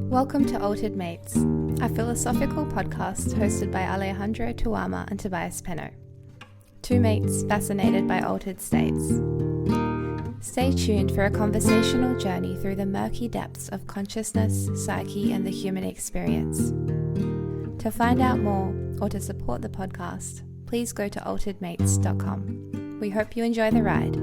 Welcome to Altered Mates, a philosophical podcast hosted by Alejandro Tuama and Tobias Penno, two mates fascinated by altered states. Stay tuned for a conversational journey through the murky depths of consciousness, psyche, and the human experience. To find out more or to support the podcast, please go to alteredmates.com. We hope you enjoy the ride.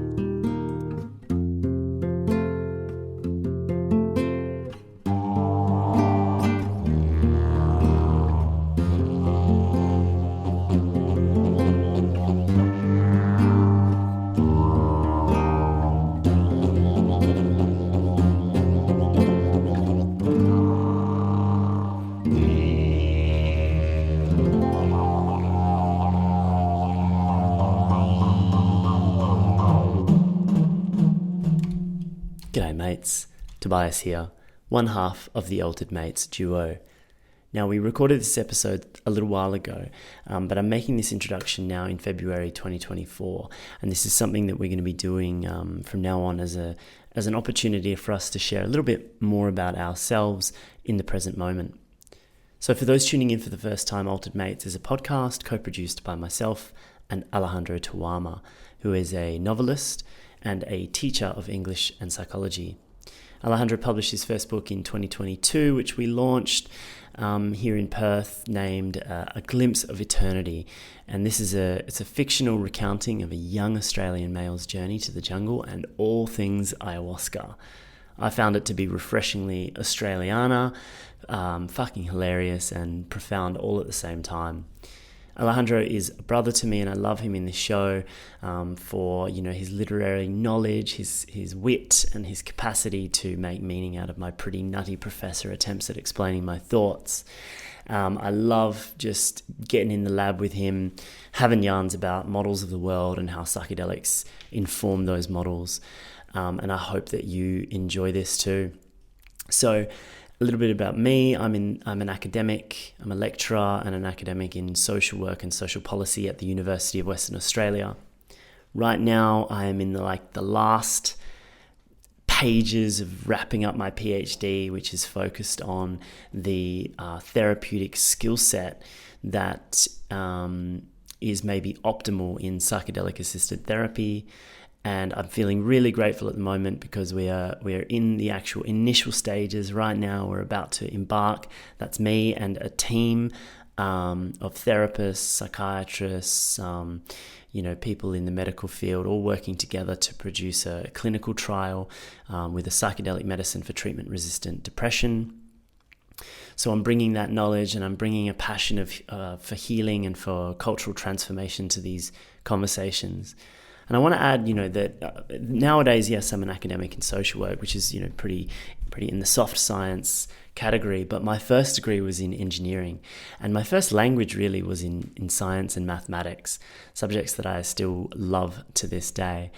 G'day mates, Tobias here, one half of the Altered Mates duo. Now we recorded this episode a little while ago, but I'm making this introduction now in February 2024, and this is something that we're going to be doing from now on as an opportunity for us to share a little bit more about ourselves in the present moment. So for those tuning in for the first time, Altered Mates is a podcast co-produced by myself and Alejandro Tuama, who is a novelist and a teacher of English and psychology. Alejandro published his first book in 2022, which we launched here in Perth, named A Glimpse of Eternity. And this is it's a fictional recounting of a young Australian male's journey to the jungle and all things ayahuasca. I found it to be refreshingly Australiana, fucking hilarious and profound all at the same time. Alejandro is a brother to me, and I love him in this show for his literary knowledge, his wit, and his capacity to make meaning out of my pretty nutty professor attempts at explaining my thoughts. I love just getting in the lab with him, having yarns about models of the world and how psychedelics inform those models, and I hope that you enjoy this too. So, a little bit about me. I'm an academic. I'm a lecturer and an academic in social work and social policy at the University of Western Australia. Right now, I am in the last pages of wrapping up my PhD, which is focused on the therapeutic skill set that is maybe optimal in psychedelic-assisted therapy. And I'm feeling really grateful at the moment because we are in the actual initial stages right now. We're about to embark. That's me and a team of therapists, psychiatrists, people in the medical field, all working together to produce a clinical trial with a psychedelic medicine for treatment-resistant depression. So I'm bringing that knowledge and I'm bringing a passion for healing and for cultural transformation to these conversations. And I want to add, that nowadays, yes, I'm an academic in social work, which is, pretty in the soft science category. But my first degree was in engineering, and my first language really was in science and mathematics, subjects that I still love to this day.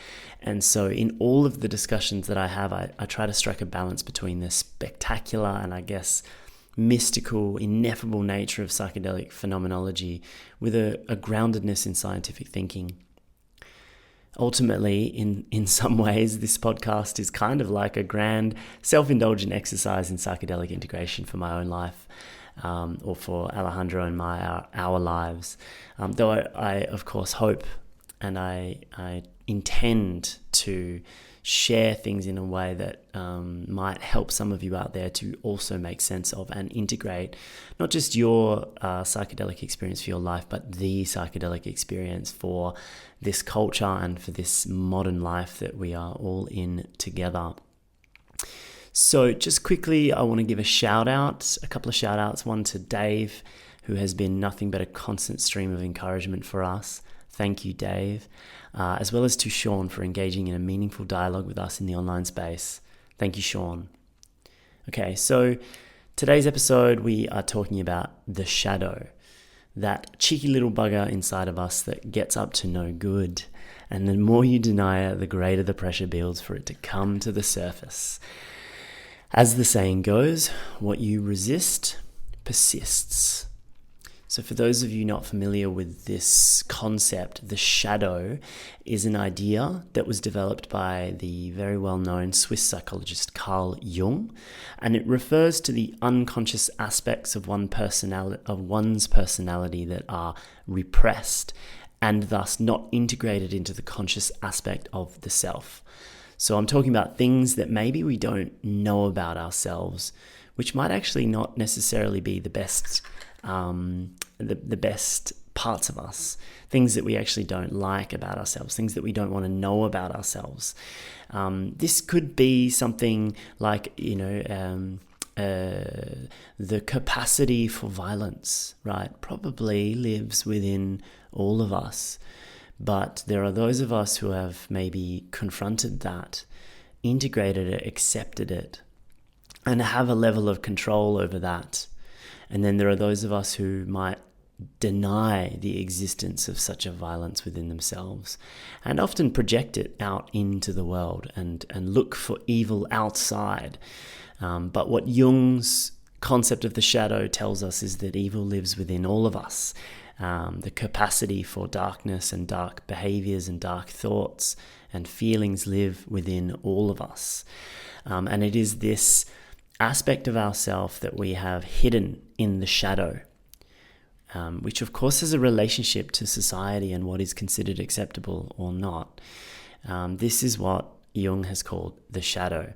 And so in all of the discussions that I have, I try to strike a balance between the spectacular and I guess mystical, ineffable nature of psychedelic phenomenology with a groundedness in scientific thinking. Ultimately, in some ways, this podcast is kind of like a grand self-indulgent exercise in psychedelic integration for my own life, or for Alejandro and our lives. Though I of course hope and I intend to share things in a way that might help some of you out there to also make sense of and integrate not just your psychedelic experience for your life, but the psychedelic experience for this culture and for this modern life that we are all in together. So just quickly, I want to give a couple of shout outs, one to Dave, who has been nothing but a constant stream of encouragement for us. Thank you, Dave. As well as to Sean for engaging in a meaningful dialogue with us in the online space. Thank you, Sean. Okay, so today's episode, we are talking about the shadow, that cheeky little bugger inside of us that gets up to no good. And the more you deny it, the greater the pressure builds for it to come to the surface. As the saying goes, what you resist persists. So for those of you not familiar with this concept, the shadow is an idea that was developed by the very well-known Swiss psychologist Carl Jung, and it refers to the unconscious aspects of one's personality that are repressed and thus not integrated into the conscious aspect of the self. So I'm talking about things that maybe we don't know about ourselves, which might actually not necessarily be the best the best parts of us, things that we actually don't like about ourselves, things that we don't want to know about ourselves. This could be something like, the capacity for violence, right? Probably lives within all of us. But there are those of us who have maybe confronted that, integrated it, accepted it, and have a level of control over that. And then there are those of us who might deny the existence of such a violence within themselves and often project it out into the world and look for evil outside. But what Jung's concept of the shadow tells us is that evil lives within all of us. The capacity for darkness and dark behaviors and dark thoughts and feelings live within all of us. And it is this aspect of ourself that we have hidden in the shadow, which of course has a relationship to society and what is considered acceptable or not. This is what Jung has called the shadow,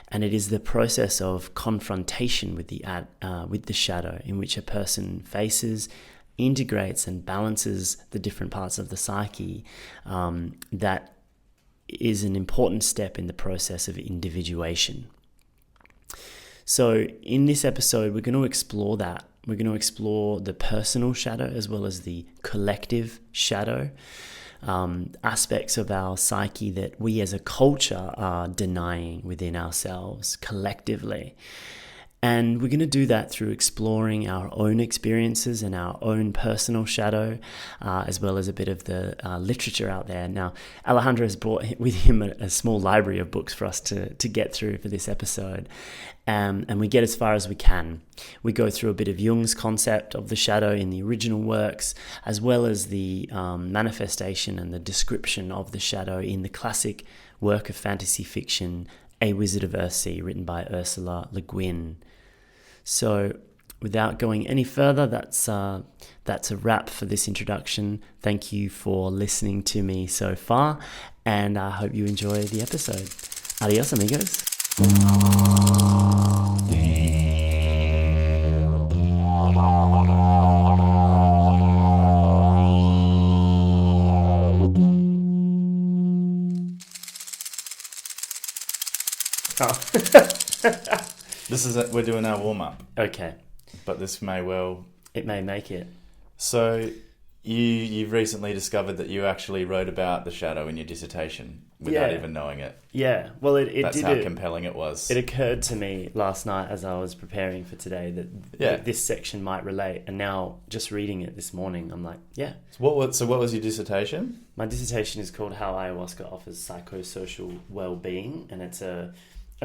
and it is the process of confrontation with the shadow, in which a person faces, integrates and balances the different parts of the psyche. That is an important step in the process of individuation. So in this episode, we're going to explore that. We're going to explore the personal shadow as well as the collective shadow, aspects of our psyche that we as a culture are denying within ourselves collectively. And we're going to do that through exploring our own experiences and our own personal shadow, as well as a bit of the literature out there. Now, Alejandro has brought with him a small library of books for us to get through for this episode. And we get as far as we can. We go through a bit of Jung's concept of the shadow in the original works, as well as the manifestation and the description of the shadow in the classic work of fantasy fiction, A Wizard of Earthsea, written by Ursula Le Guin. So without going any further, that's a wrap for this introduction. Thank you for listening to me so far, and I hope you enjoy the episode. Adios, amigos. We're doing our warm-up. Okay. But this may well... It may make it. So, you've recently discovered that you actually wrote about the shadow in your dissertation without even knowing it. Yeah. Well, That's how compelling it was. It occurred to me last night as I was preparing for today that this section might relate. And now, just reading it this morning, I'm like, yeah. So what was your dissertation? My dissertation is called How Ayahuasca Offers Psychosocial Well-Being, and it's a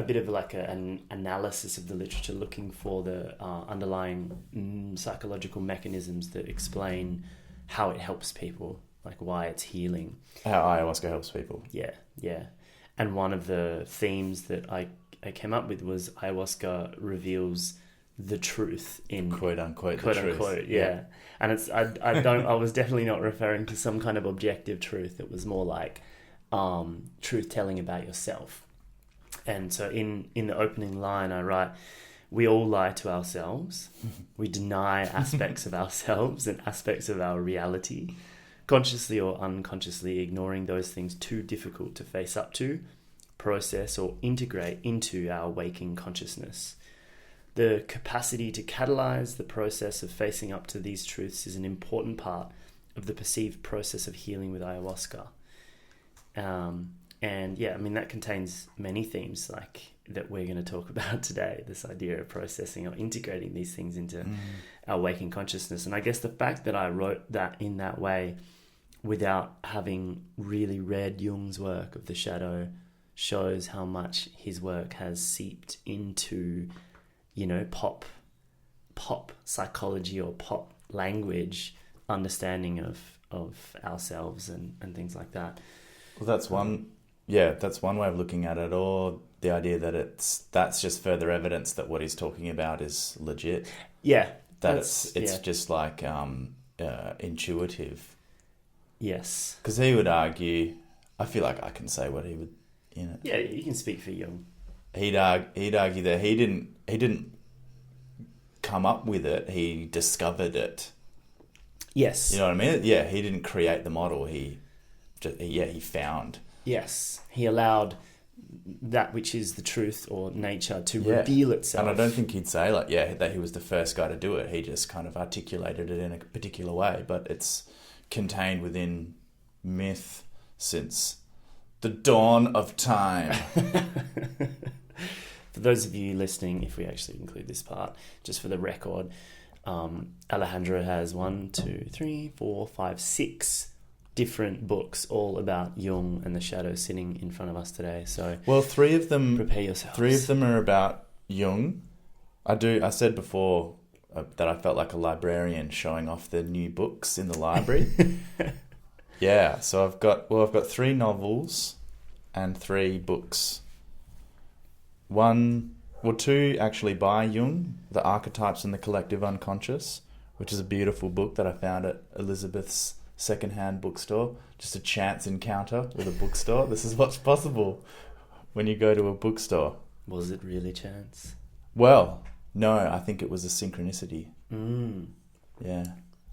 bit of like an analysis of the literature looking for the underlying psychological mechanisms that explain how it helps people, like why it's healing. How ayahuasca helps people. Yeah. And one of the themes that I came up with was ayahuasca reveals the truth in quote unquote, yeah. And it's I was definitely not referring to some kind of objective truth. It was more like truth telling about yourself. And so in the opening line, I write, we all lie to ourselves. We deny aspects of ourselves and aspects of our reality, consciously or unconsciously ignoring those things too difficult to face up to, process, or integrate into our waking consciousness. The capacity to catalyze the process of facing up to these truths is an important part of the perceived process of healing with ayahuasca. And yeah, I mean, that contains many themes like that we're going to talk about today, this idea of processing or integrating these things into our waking consciousness. And I guess the fact that I wrote that in that way without having really read Jung's work of the shadow shows how much his work has seeped into, pop psychology or pop language understanding of ourselves and things like that. Well, that's one way of looking at it, or the idea that that's just further evidence that what he's talking about is legit. Yeah. That it's just like intuitive. Yes. Because he would argue, I feel like I can say what he would, Yeah, you can speak for Jung. He'd argue that he didn't come up with it, he discovered it. Yes. You know what I mean? Yeah, he didn't create the model, he found. Yes. He allowed that which is the truth or nature to reveal itself. And I don't think he'd say that he was the first guy to do it. He just kind of articulated it in a particular way, but it's contained within myth since the dawn of time. For those of you listening, if we actually include this part, just for the record, Alejandro has 6 different books all about Jung and the shadow sitting in front of us today. So, well, 3 of them, prepare yourselves. 3 of them are about Jung. I said before that I felt like a librarian showing off the new books in the library. Yeah, so I've got 3 novels and 3 books. 2 actually by Jung, The Archetypes and the Collective Unconscious, which is a beautiful book that I found at Elizabeth's secondhand bookstore. Just a chance encounter with a bookstore. This is what's possible when you go to a bookstore. Was it really chance? Well, no, I think it was a synchronicity. Yeah.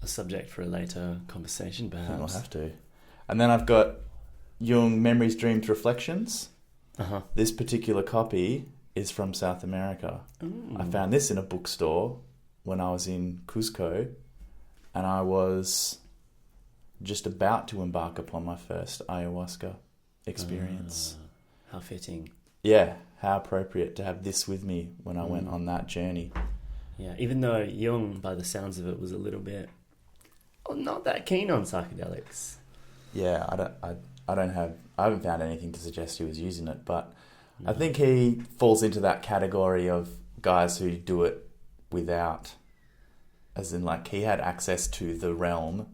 A subject for a later conversation, perhaps. I think we'll have to. And then I've got Jung, Memories, Dreams, Reflections. Uh-huh. This particular copy is from South America. Ooh. I found this in a bookstore when I was in Cusco, and I was just about to embark upon my first ayahuasca experience. How fitting. Yeah, how appropriate to have this with me when I went on that journey. Yeah, even though Jung, by the sounds of it, was a little bit not that keen on psychedelics. Yeah, I haven't found anything to suggest he was using it, but I think he falls into that category of guys who do it without, as in like he had access to the realm,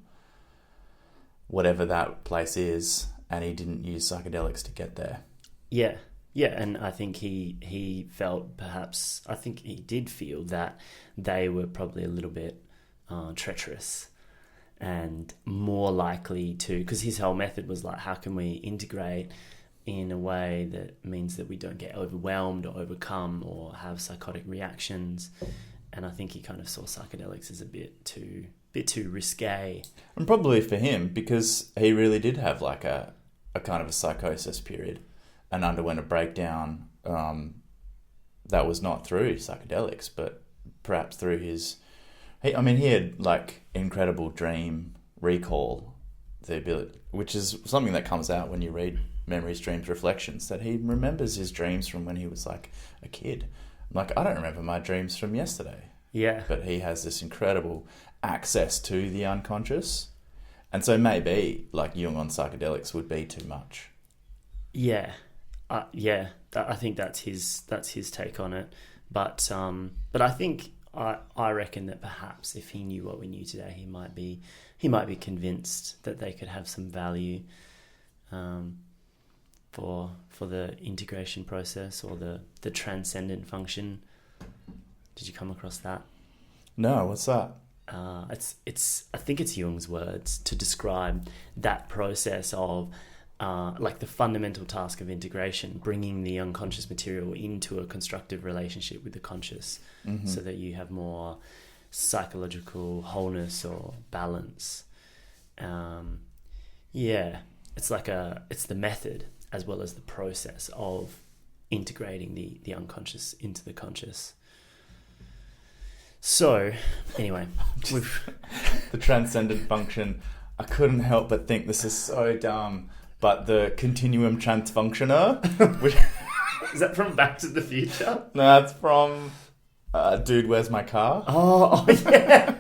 whatever that place is, and he didn't use psychedelics to get there. Yeah, and I think he felt perhaps, I think he did feel that they were probably a little bit treacherous and more likely to, because his whole method was like, how can we integrate in a way that means that we don't get overwhelmed or overcome or have psychotic reactions. And I think he kind of saw psychedelics as a bit too risque. And probably for him, because he really did have like a kind of a psychosis period and underwent a breakdown that was not through psychedelics, but perhaps through his... he had like incredible dream recall, the ability, which is something that comes out when you read Memories, Dreams, Reflections, that he remembers his dreams from when he was like a kid. Like, I don't remember my dreams from yesterday. Yeah. But he has this incredible access to the unconscious. And so maybe like Jung on psychedelics would be too much. Yeah. I think that's his take on it. But I think I reckon that perhaps if he knew what we knew today, he might be convinced that they could have some value for the integration process or the transcendent function. Did you come across that? No, what's that? It's I think it's Jung's words to describe that process of like the fundamental task of integration, bringing the unconscious material into a constructive relationship with the conscious, so that you have more psychological wholeness or balance. It's the method as well as the process of integrating the unconscious into the conscious. So, anyway, the transcendent function. I couldn't help but think this is so dumb, but the continuum transfunctioner. Is that from Back to the Future? No, that's from Dude, Where's My Car? Oh yeah.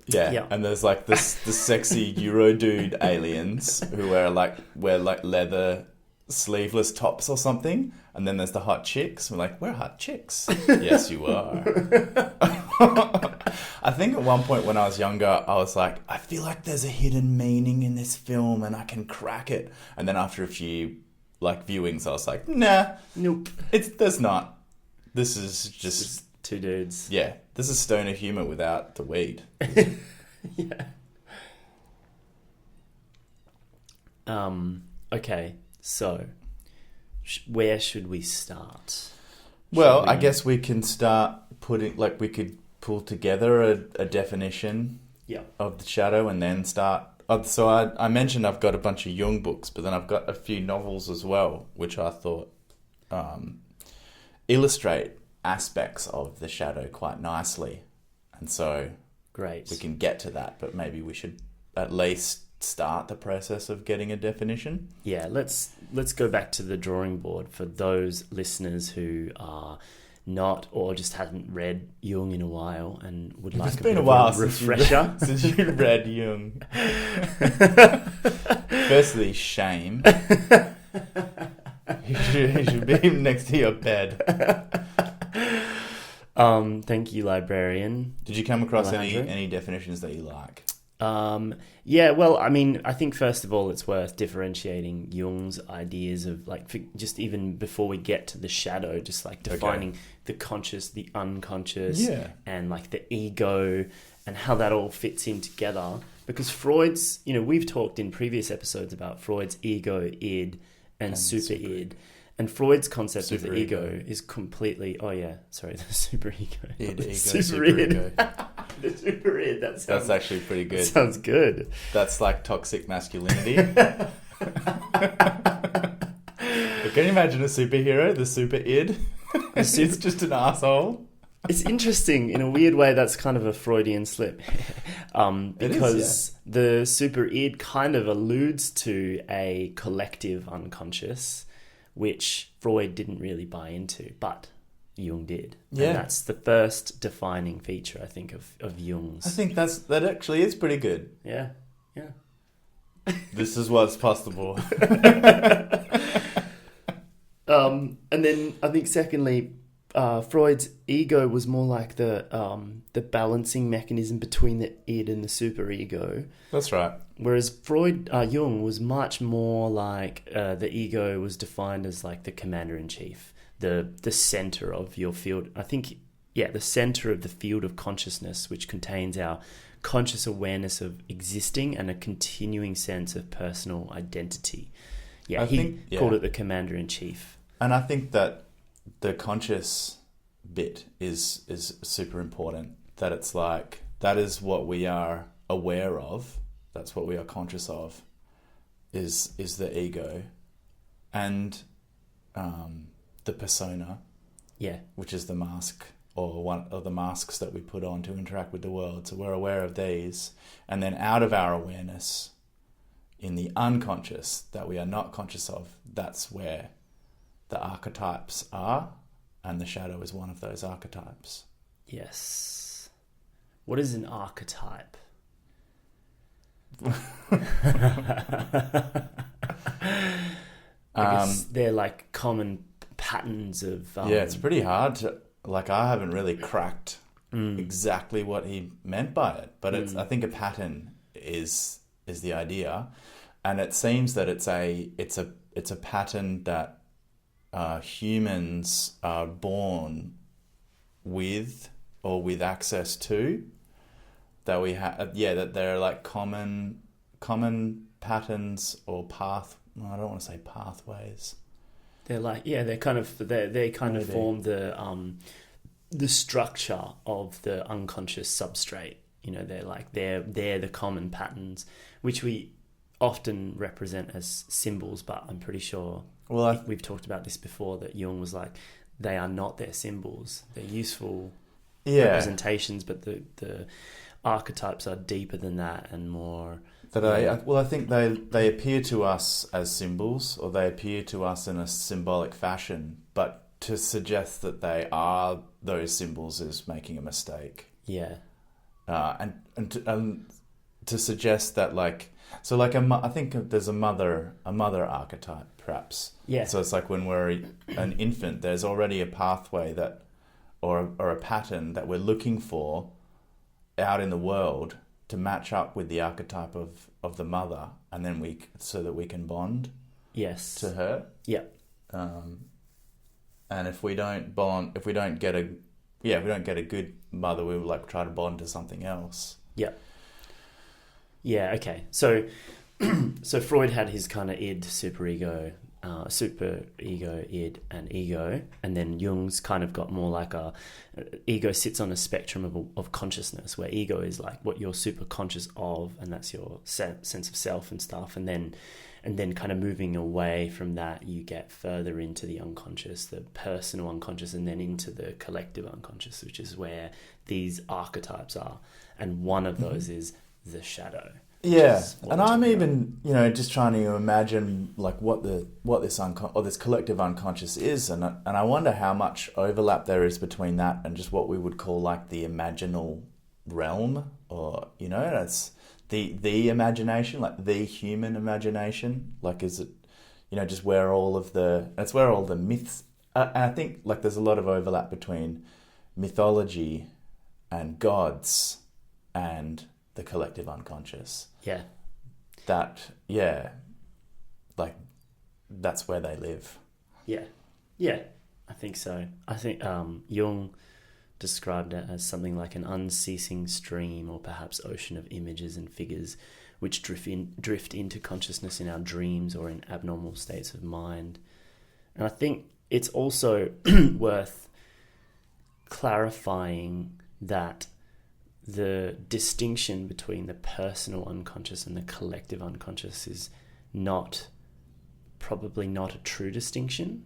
Yeah, and there's like the sexy Euro dude aliens who wear leather sleeveless tops or something, and then there's the hot chicks. We're like, we're hot chicks. Yes, you are. I think at one point when I was younger, I was like, I feel like there's a hidden meaning in this film and I can crack it. And then after a few viewings, I was like, nah, Nope. there's not. This is just two dudes. Yeah, this is stoner humor without the weed. Yeah. Okay, so where should we start? Well, I guess we can start putting, we could pull together a definition of the shadow and then start. So I mentioned I've got a bunch of Jung books, but then I've got a few novels as well, which I thought illustrate aspects of the shadow quite nicely. And so great, we can get to that, but maybe we should at least start the process of getting a definition. Yeah, let's go back to the drawing board for those listeners who are not or just hadn't read Jung in a while and would like it's a been bit a while of a refresher. since you read Jung. Firstly, shame. You should be next to your bed. Thank you, librarian. Did you come across Alejandro? any definitions that you like? Yeah, well, I mean, I think first of all, it's worth differentiating Jung's ideas of just even before we get to the shadow, just defining the conscious, the unconscious, and the ego and how that all fits in together. Because Freud's, we've talked in previous episodes about Freud's ego, id, and super id. And Freud's concept of the ego is completely... Oh, yeah. Sorry, the super ego. Id, ego, super id. The super id. That's actually pretty good. That sounds good. That's like toxic masculinity. Can you imagine a superhero, the super id? It's just an asshole. It's interesting. In a weird way, that's kind of a Freudian slip. Because the super id kind of alludes to a collective unconscious, which Freud didn't really buy into, but Jung did. Yeah. And that's the first defining feature, I think, of Jung's. I think that actually is pretty good. Yeah, yeah. This is what's possible. And then I think secondly, Freud's ego was more like the balancing mechanism between the id and the superego. That's right. Whereas Jung was much more like the ego was defined as the commander-in-chief, the center of your field. I think, the center of the field of consciousness, which contains our conscious awareness of existing and a continuing sense of personal identity. Yeah, he called it the commander-in-chief. And I think that the conscious bit is super important. That it's that is what we are aware of. That's what we are conscious of. Is the ego, and the persona. Yeah, which is the mask or one of the masks that we put on to interact with the world. So we're aware of these, and then out of our awareness, in the unconscious that we are not conscious of, that's where the archetypes are, and the shadow is one of those archetypes. Yes. What is an archetype? I guess they're common patterns of... it's pretty hard to... I haven't really cracked exactly what he meant by it, but I think a pattern is the idea, and it seems that it's a pattern that humans are born with or with access to, that we have, that they're common patterns or I don't want to say pathways. They're they kind of form the structure of the unconscious substrate. They're the common patterns, which we often represent as symbols, but I'm pretty sure we've talked about this before, that Jung was they are not their symbols. They're useful representations, but the archetypes are deeper than that and more... I think they appear to us as symbols, or they appear to us in a symbolic fashion, but to suggest that they are those symbols is making a mistake. Yeah. And to suggest that like, so like I think there's a mother archetype perhaps. Yeah. So it's like when we're an infant, there's already a pathway that, or a pattern that we're looking for out in the world to match up with the archetype of the mother, and then so that we can bond. Yes. To her. Yeah. And if we don't bond, if we don't get a good mother, we would like try to bond to something else. Yeah. Yeah. Okay. So Freud had his kind of id, superego, id, and ego, and then Jung's kind of got more like ego sits on a spectrum of consciousness, where ego is like what you're super conscious of, and that's your sense of self and stuff, and then kind of moving away from that, you get further into the unconscious, the personal unconscious, and then into the collective unconscious, which is where these archetypes are, and one of those is the shadow. Yeah, and I'm even, just trying to imagine like what this collective unconscious is, and I wonder how much overlap there is between that and just what we would call like the imaginal realm, or that's the imagination, like the human imagination. Like, is it just where that's where all the myths. And I think like there's a lot of overlap between mythology and gods and the collective unconscious. Yeah. Like that's where they live. Yeah. Yeah, I think so. I think Jung described it as something like an unceasing stream, or perhaps ocean of images and figures which drift into consciousness in our dreams or in abnormal states of mind. And I think it's also worth clarifying that the distinction between the personal unconscious and the collective unconscious is probably not a true distinction,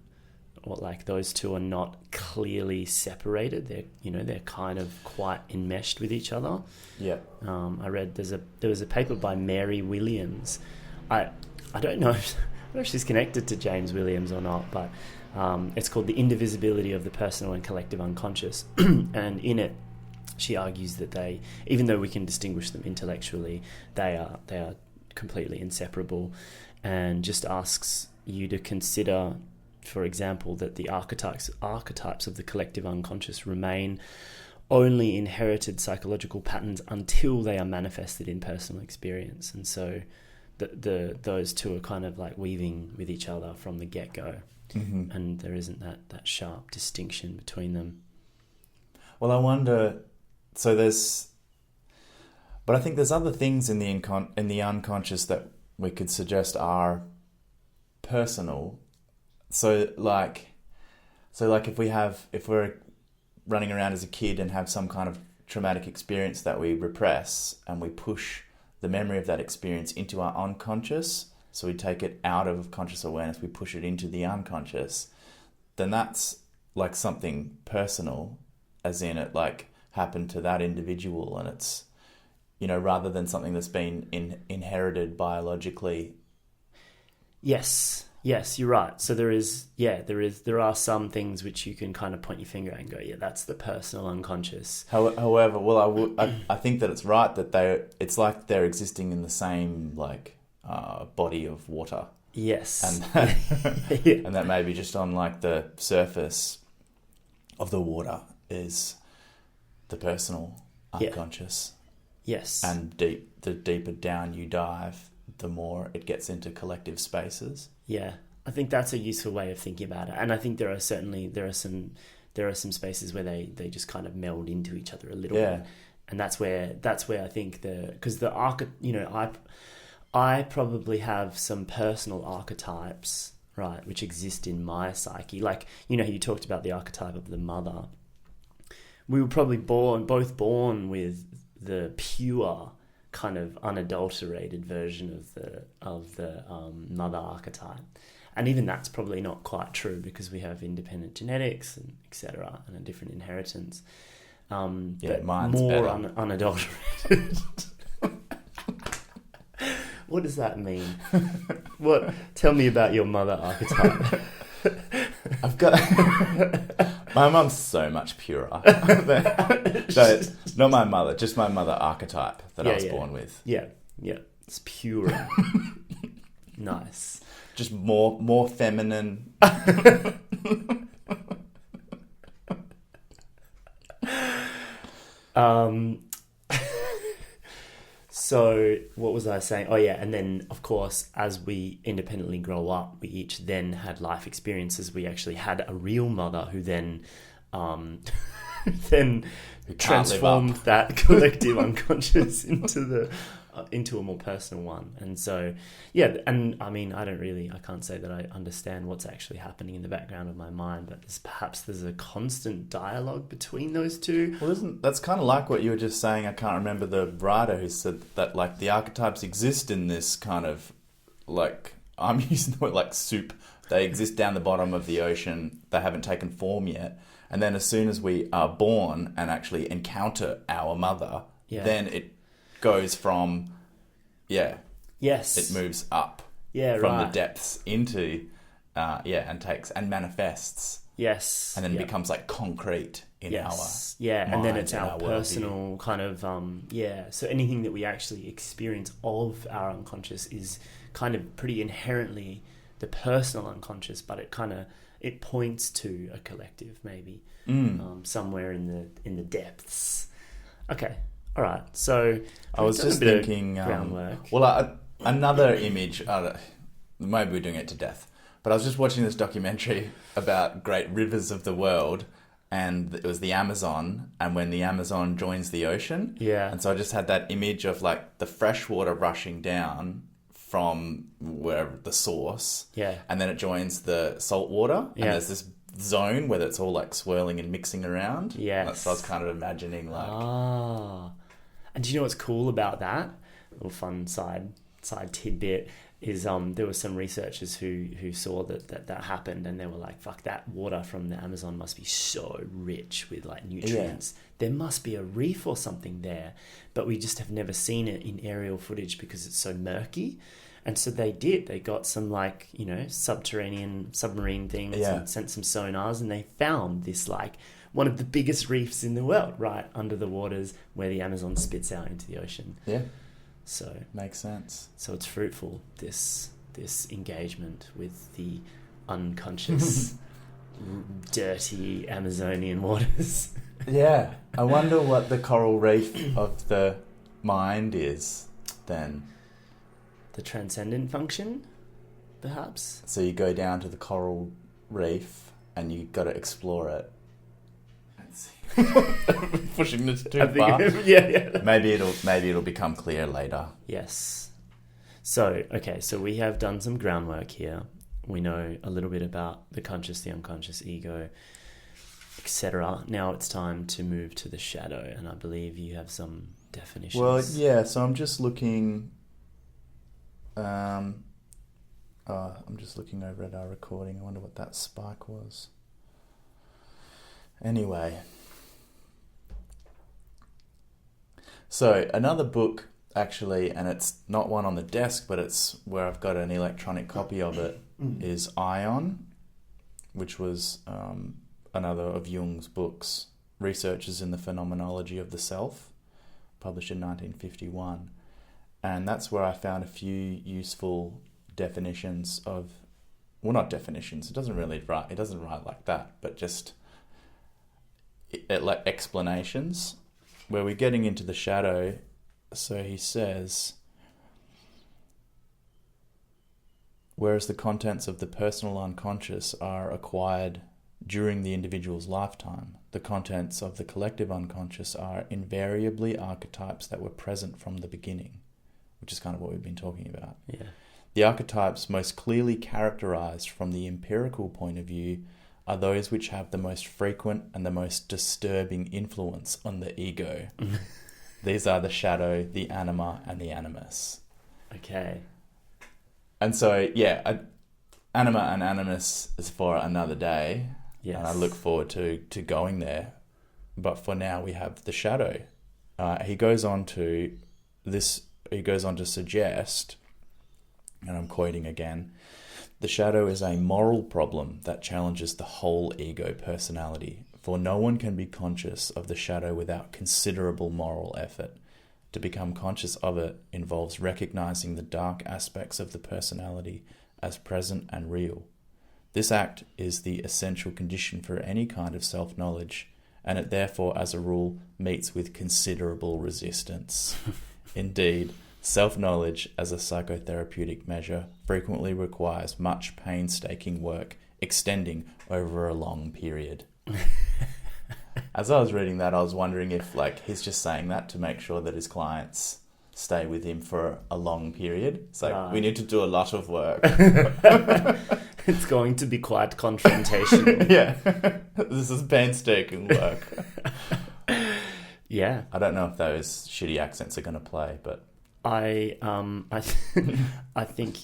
or like those two are not clearly separated. They're kind of quite enmeshed with each other. Yeah. I read there was a paper by Mary Williams. I don't know if she's connected to James Williams or not, but it's called The Indivisibility of the Personal and Collective Unconscious. And in it, she argues that they, even though we can distinguish them intellectually, they are completely inseparable, and just asks you to consider, for example, that the archetypes of the collective unconscious remain only inherited psychological patterns until they are manifested in personal experience. And so those two are kind of like weaving with each other from the get-go. Mm-hmm. And there isn't that sharp distinction between them. Well, I wonder, but I think there's other things in the unconscious that we could suggest are personal. So like if we're running around as a kid and have some kind of traumatic experience that we repress, and we push the memory of that experience into our unconscious, so we take it out of conscious awareness, we push it into the unconscious, then that's like something personal, as in it like happened to that individual, and it's, rather than something that's been inherited biologically. Yes, you're right. So there are some things which you can kind of point your finger at and go, yeah, that's the personal unconscious. However, I think that it's right that it's like they're existing in the same like body of water. Yes, and and that maybe just on like the surface of the water is the personal unconscious. Yes, and the deeper down you dive, the more it gets into collective spaces. Yeah, I think that's a useful way of thinking about it, and I think there are some spaces where they just kind of meld into each other a little bit, and that's where I think I probably have some personal archetypes, right, which exist in my psyche. Like, you talked about the archetype of the mother. We were probably both born with the pure, kind of unadulterated version of the mother archetype, and even that's probably not quite true, because we have independent genetics and etc. and a different inheritance. But mine's more better. Unadulterated. What does that mean? What? Tell me about your mother archetype. My mum's so much purer. Not my mother, just my mother archetype that I was born with. Yeah. It's pure. Nice. Just more feminine. So what was I saying? Oh yeah, and then of course, as we independently grow up, we each then had life experiences. We actually had a real mother who then transformed that collective unconscious into a more personal one. And so, yeah, and I mean, I can't say that I understand what's actually happening in the background of my mind, but there's a constant dialogue between those two. Well, that's kind of like what you were just saying. I can't remember the writer who said that, like, the archetypes exist in this kind of, like, I'm using the word like soup. They exist down the bottom of the ocean. They haven't taken form yet. And then as soon as we are born and actually encounter our mother, then it goes from, it moves up from the depths into, and takes and manifests. Yes. And then becomes like concrete in our minds, and then it's our personal worldview. Kind of, So anything that we actually experience of our unconscious is kind of pretty inherently the personal unconscious, but it points to a collective, maybe somewhere in the depths. Okay, all right. So I was just thinking, groundwork. Another image. Maybe we're doing it to death, but I was just watching this documentary about great rivers of the world, and it was the Amazon. And when the Amazon joins the ocean, and so I just had that image of like the fresh water rushing down from wherever the source, and then it joins the salt water, and there's this zone where it's all like swirling and mixing around. So I was kind of imagining like. And do you know what's cool about that? A little fun side tidbit is there were some researchers who saw that happened, and they were like, fuck, that water from the Amazon must be so rich with like nutrients. There must be a reef or something there, but we just have never seen it in aerial footage because it's so murky. And so they got some like, submarine things and sent some sonars, and they found this like one of the biggest reefs in the world right under the waters where the Amazon spits out into the ocean. Yeah. So makes sense. So it's fruitful, this engagement with the unconscious dirty Amazonian waters. Yeah. I wonder what the coral reef of the mind is then. The transcendent function, perhaps? So you go down to the coral reef and you got to explore it. Pushing this too far. Maybe it'll become clear later. Yes. So we have done some groundwork here. We know a little bit about the conscious, the unconscious, ego, etc. Now it's time to move to the shadow, and I believe you have some definitions. Well, yeah. So I'm just looking. I'm just looking over at our recording. I wonder what that spike was. Anyway. So another book, actually, and it's not one on the desk, but it's where I've got an electronic copy of it, is Ion, which was another of Jung's books, Researches in the Phenomenology of the Self, published in 1951. And that's where I found a few useful definitions of, well, not definitions, it doesn't write like that, but just like explanations, where we're getting into the shadow. So he says, whereas the contents of the personal unconscious are acquired during the individual's lifetime, the contents of the collective unconscious are invariably archetypes that were present from the beginning, which is kind of what we've been talking about. Yeah. The archetypes most clearly characterized from the empirical point of view are those which have the most frequent and the most disturbing influence on the ego. These are the shadow, the anima, and the animus. Okay. And so, anima and animus is for another day. Yes. And I look forward to going there. But for now, we have the shadow. He goes on to suggest, and I'm quoting again, The shadow is a moral problem that challenges the whole ego personality, for no one can be conscious of the shadow without considerable moral effort. To become conscious of it involves recognizing the dark aspects of the personality as present and real. This act is the essential condition for any kind of self-knowledge, and it therefore, as a rule, meets with considerable resistance. Indeed, self-knowledge as a psychotherapeutic measure frequently requires much painstaking work extending over a long period. As I was reading that, I was wondering if he's just saying that to make sure that his clients stay with him for a long period. It's like, we need to do a lot of work. It's going to be quite confrontational. Yeah. This is painstaking work. Yeah. I don't know if those shitty accents are going to play, but... I think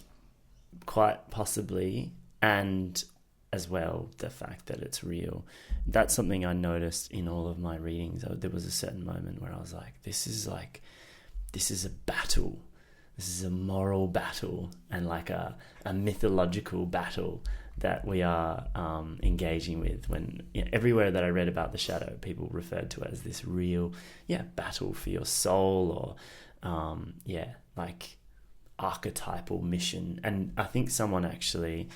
quite possibly, and as well the fact that it's real. That's something I noticed in all of my readings. There was a certain moment where I was like, this is a battle. This is a moral battle and like a mythological battle that we are engaging with. When everywhere that I read about the shadow, people referred to it as this real battle for your soul, or like archetypal mission. And I think someone actually,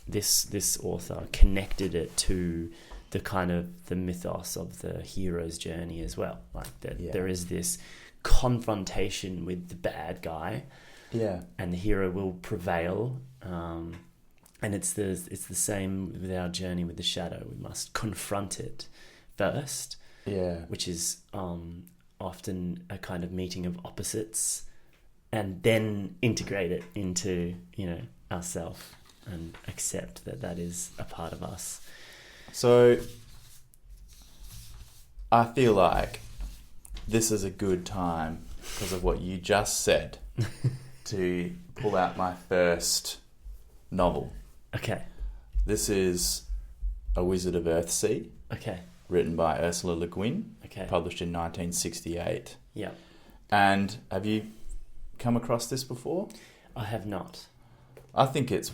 this author, connected it to the kind of the mythos of the hero's journey as well. Like that there is this confrontation with the bad guy, and the hero will prevail. And it's the same with our journey with the shadow. We must confront it first, which is often a kind of meeting of opposites, and then integrate it into ourself and accept that is a part of us. So I feel like this is a good time, because of what you just said, to pull out my first novel. Okay. This is A Wizard of Earthsea. Okay. Written by Ursula Le Guin. Okay. Published in 1968. Yeah. And have you come across this before? I have not. I think it's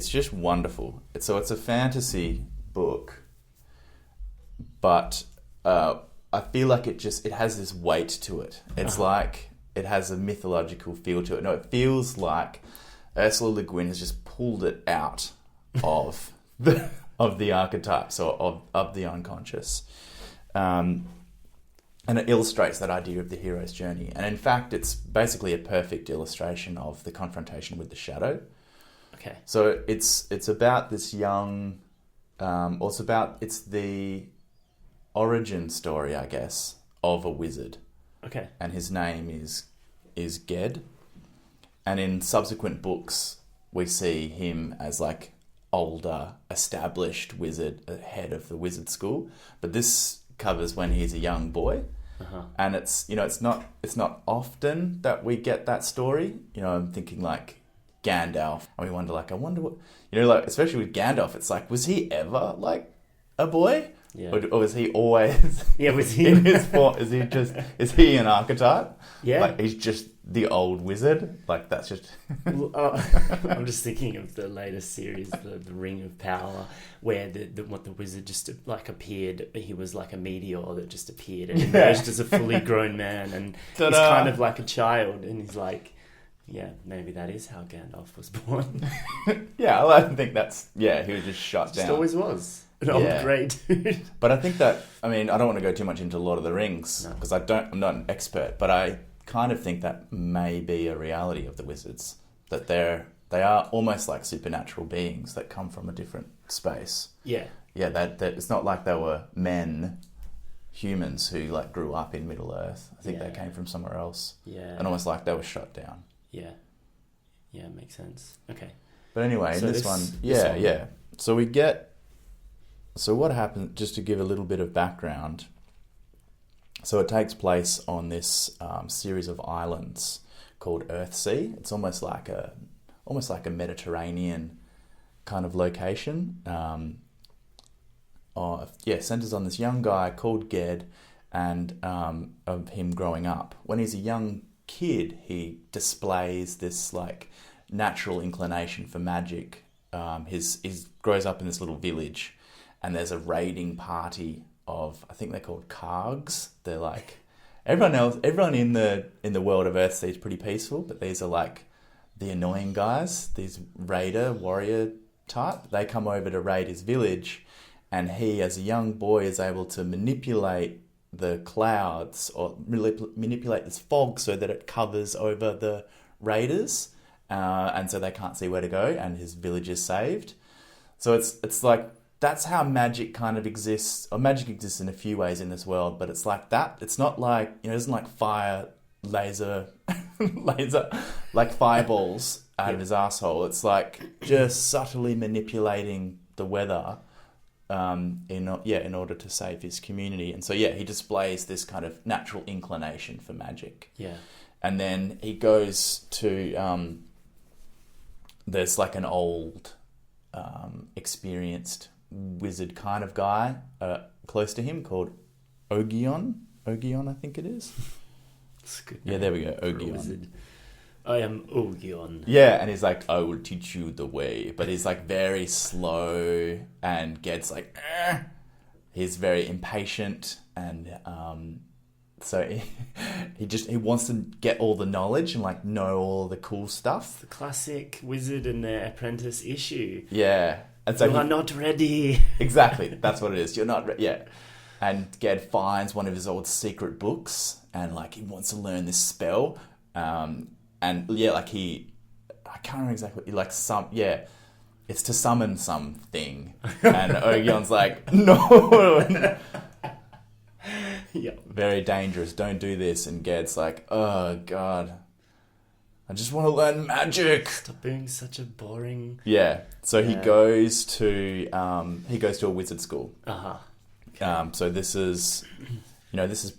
just wonderful. It's a fantasy book, but I feel like it has this weight to it. It's like it has a mythological feel to it. No, it feels like Ursula Le Guin has just pulled it out of the archetypes, or of the unconscious. And it illustrates that idea of the hero's journey. And in fact, it's basically a perfect illustration of the confrontation with the shadow. Okay. So it's about this young, it's the origin story, I guess, of a wizard. Okay. And his name is Ged. And in subsequent books, we see him as like older, established wizard, head of the wizard school. But this covers when he's a young boy. And it's not often that we get that story. I'm thinking like Gandalf, and we wonder I wonder what, especially with Gandalf, it's like, was he ever like a boy? Yeah. Or was he always was he in his form? Is he an archetype? Yeah. Like he's just the old wizard? Like that's just... I'm just thinking of the latest series, the Ring of Power, where the wizard just like appeared. He was like a meteor that just appeared and emerged as a fully grown man, and Ta-da! He's kind of like a child, and he's like, maybe that is how Gandalf was born. Yeah, I think that's... Yeah, he was just shut down. Just always was. An old grey dude. But I think that, I don't want to go too much into Lord of the Rings, because I'm not an expert, but I kind of think that may be a reality of the wizards, that they are almost like supernatural beings that come from a different space. Yeah. Yeah, that it's not like they were humans who like grew up in Middle Earth. I think they came from somewhere else. Yeah. And almost like they were shut down. Yeah. Yeah, makes sense. Okay. But anyway, in this one. So what happened, just to give a little bit of background, so it takes place on this series of islands called Earthsea. It's almost like a Mediterranean kind of location. Centers on this young guy called Ged, and of him growing up. When he's a young kid, he displays this like natural inclination for magic, He grows up in this little village, and there's a raiding party of, I think they're called Kargs. They're like everyone in the world of Earthsea is pretty peaceful, but these are like the annoying guys, these raider warrior type. They come over to raid his village, and he, as a young boy, is able to manipulate the clouds or manipulate this fog so that it covers over the raiders, and so they can't see where to go, and his village is saved. So it's like, that's how magic kind of exists, or magic exists in a few ways in this world, but it's like that. It's not like, it isn't like fire, laser, like fireballs out of his asshole. It's like just subtly manipulating the weather in order to save his community. And so, he displays this kind of natural inclination for magic. Yeah. And then he goes to, there's like an old, experienced wizard kind of guy close to him called Ogion, I think it is. That's a good name. Yeah, there we go, Ogion. Wizard. I am Ogion. Yeah, and he's like, I will teach you the way. But he's like very slow and gets like, he's very impatient, and so he wants to get all the knowledge and like know all the cool stuff. The classic wizard and their apprentice issue. Yeah. And so you are not ready. Exactly, that's what it is. You're not ready. Yeah. And Ged finds one of his old secret books, and like he wants to learn this spell. And yeah, like I can't remember exactly, like it's to summon something. And Ogion's like, no. Yeah. Very dangerous, don't do this. And Ged's like, oh God, I just want to learn magic. Stop being such a boring... Yeah, so he goes to a wizard school. Uh-huh. So this is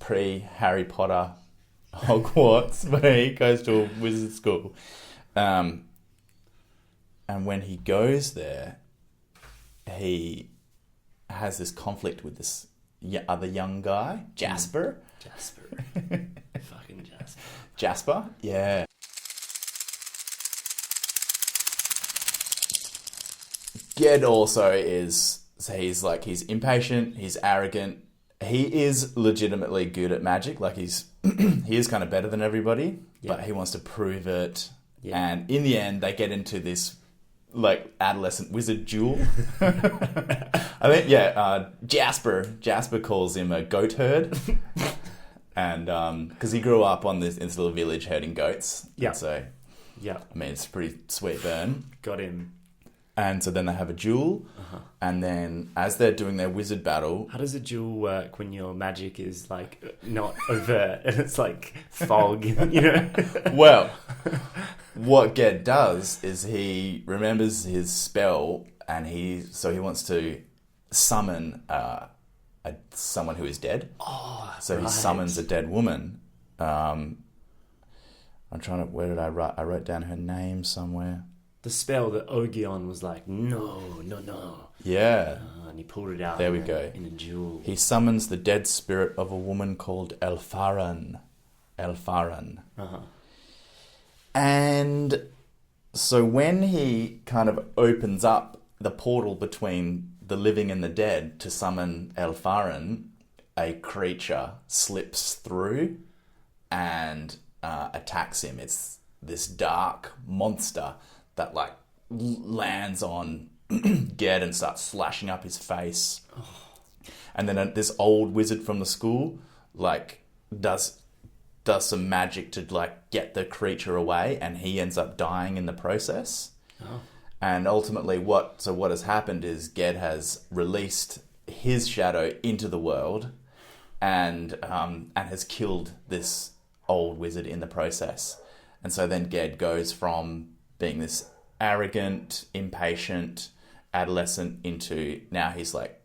pre-Harry Potter Hogwarts, where he goes to a wizard school. And when he goes there, he has this conflict with this other young guy, Jasper. Fucking Jasper. Jasper, yeah. Ged also he's impatient, he's arrogant. He is legitimately good at magic. Like he is kind of better than everybody, but he wants to prove it. Yeah. And in the end, they get into this like adolescent wizard duel. I think, Jasper calls him a goat herd. And because he grew up in this little village herding goats. Yeah. So, I mean, it's a pretty sweet burn. Got him. And so then they have a duel, and then as they're doing their wizard battle... How does a duel work when your magic is, like, not overt, and it's, like, fog, you know? Well, what Ged does is he remembers his spell, and he wants to summon someone who is dead. Oh, so he summons a dead woman. I'm trying to... Where did I write? I wrote down her name somewhere. The spell that Ogion was like, no. Yeah. And he pulled it out in a duel. He summons the dead spirit of a woman called Elfaran. Uh-huh. And so when he kind of opens up the portal between the living and the dead to summon Elfaran, a creature slips through and attacks him. It's this dark monster that like lands on Ged and starts slashing up his face. Oh. And then this old wizard from the school like does some magic to like get the creature away, and he ends up dying in the process. Oh. And ultimately what has happened is Ged has released his shadow into the world and has killed this old wizard in the process. And so then Ged goes from being this arrogant, impatient adolescent into now he's like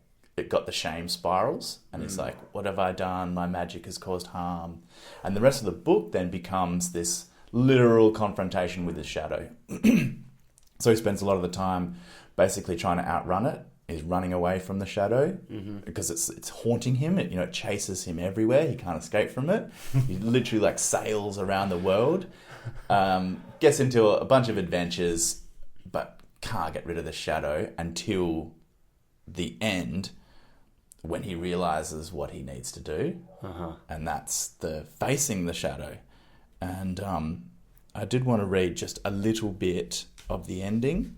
got the shame spirals, and he's like, what have I done? My magic has caused harm. And the rest of the book then becomes this literal confrontation with his shadow. So he spends a lot of the time basically trying to outrun it. He's running away from the shadow because it's haunting him. It chases him everywhere. He can't escape from it. He literally like sails around the world. Gets into a bunch of adventures, but can't get rid of the shadow until the end, when he realizes what he needs to do. And that's the facing the shadow. And I did want to read just a little bit of the ending.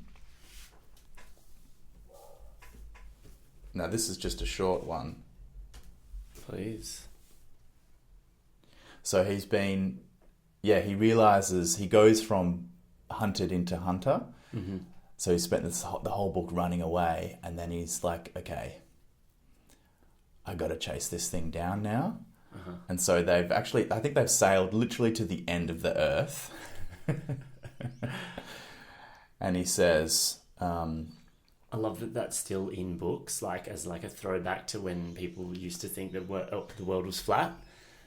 Now, this is just a short one. Please. So he's been, he realizes he goes from hunted into hunter. Mm-hmm. So he spent the whole book running away, and then he's like, okay, I got to chase this thing down now. And so I think they've sailed literally to the end of the earth. And he says, I love that that's still in books, like as like a throwback to when people used to think that the world was flat.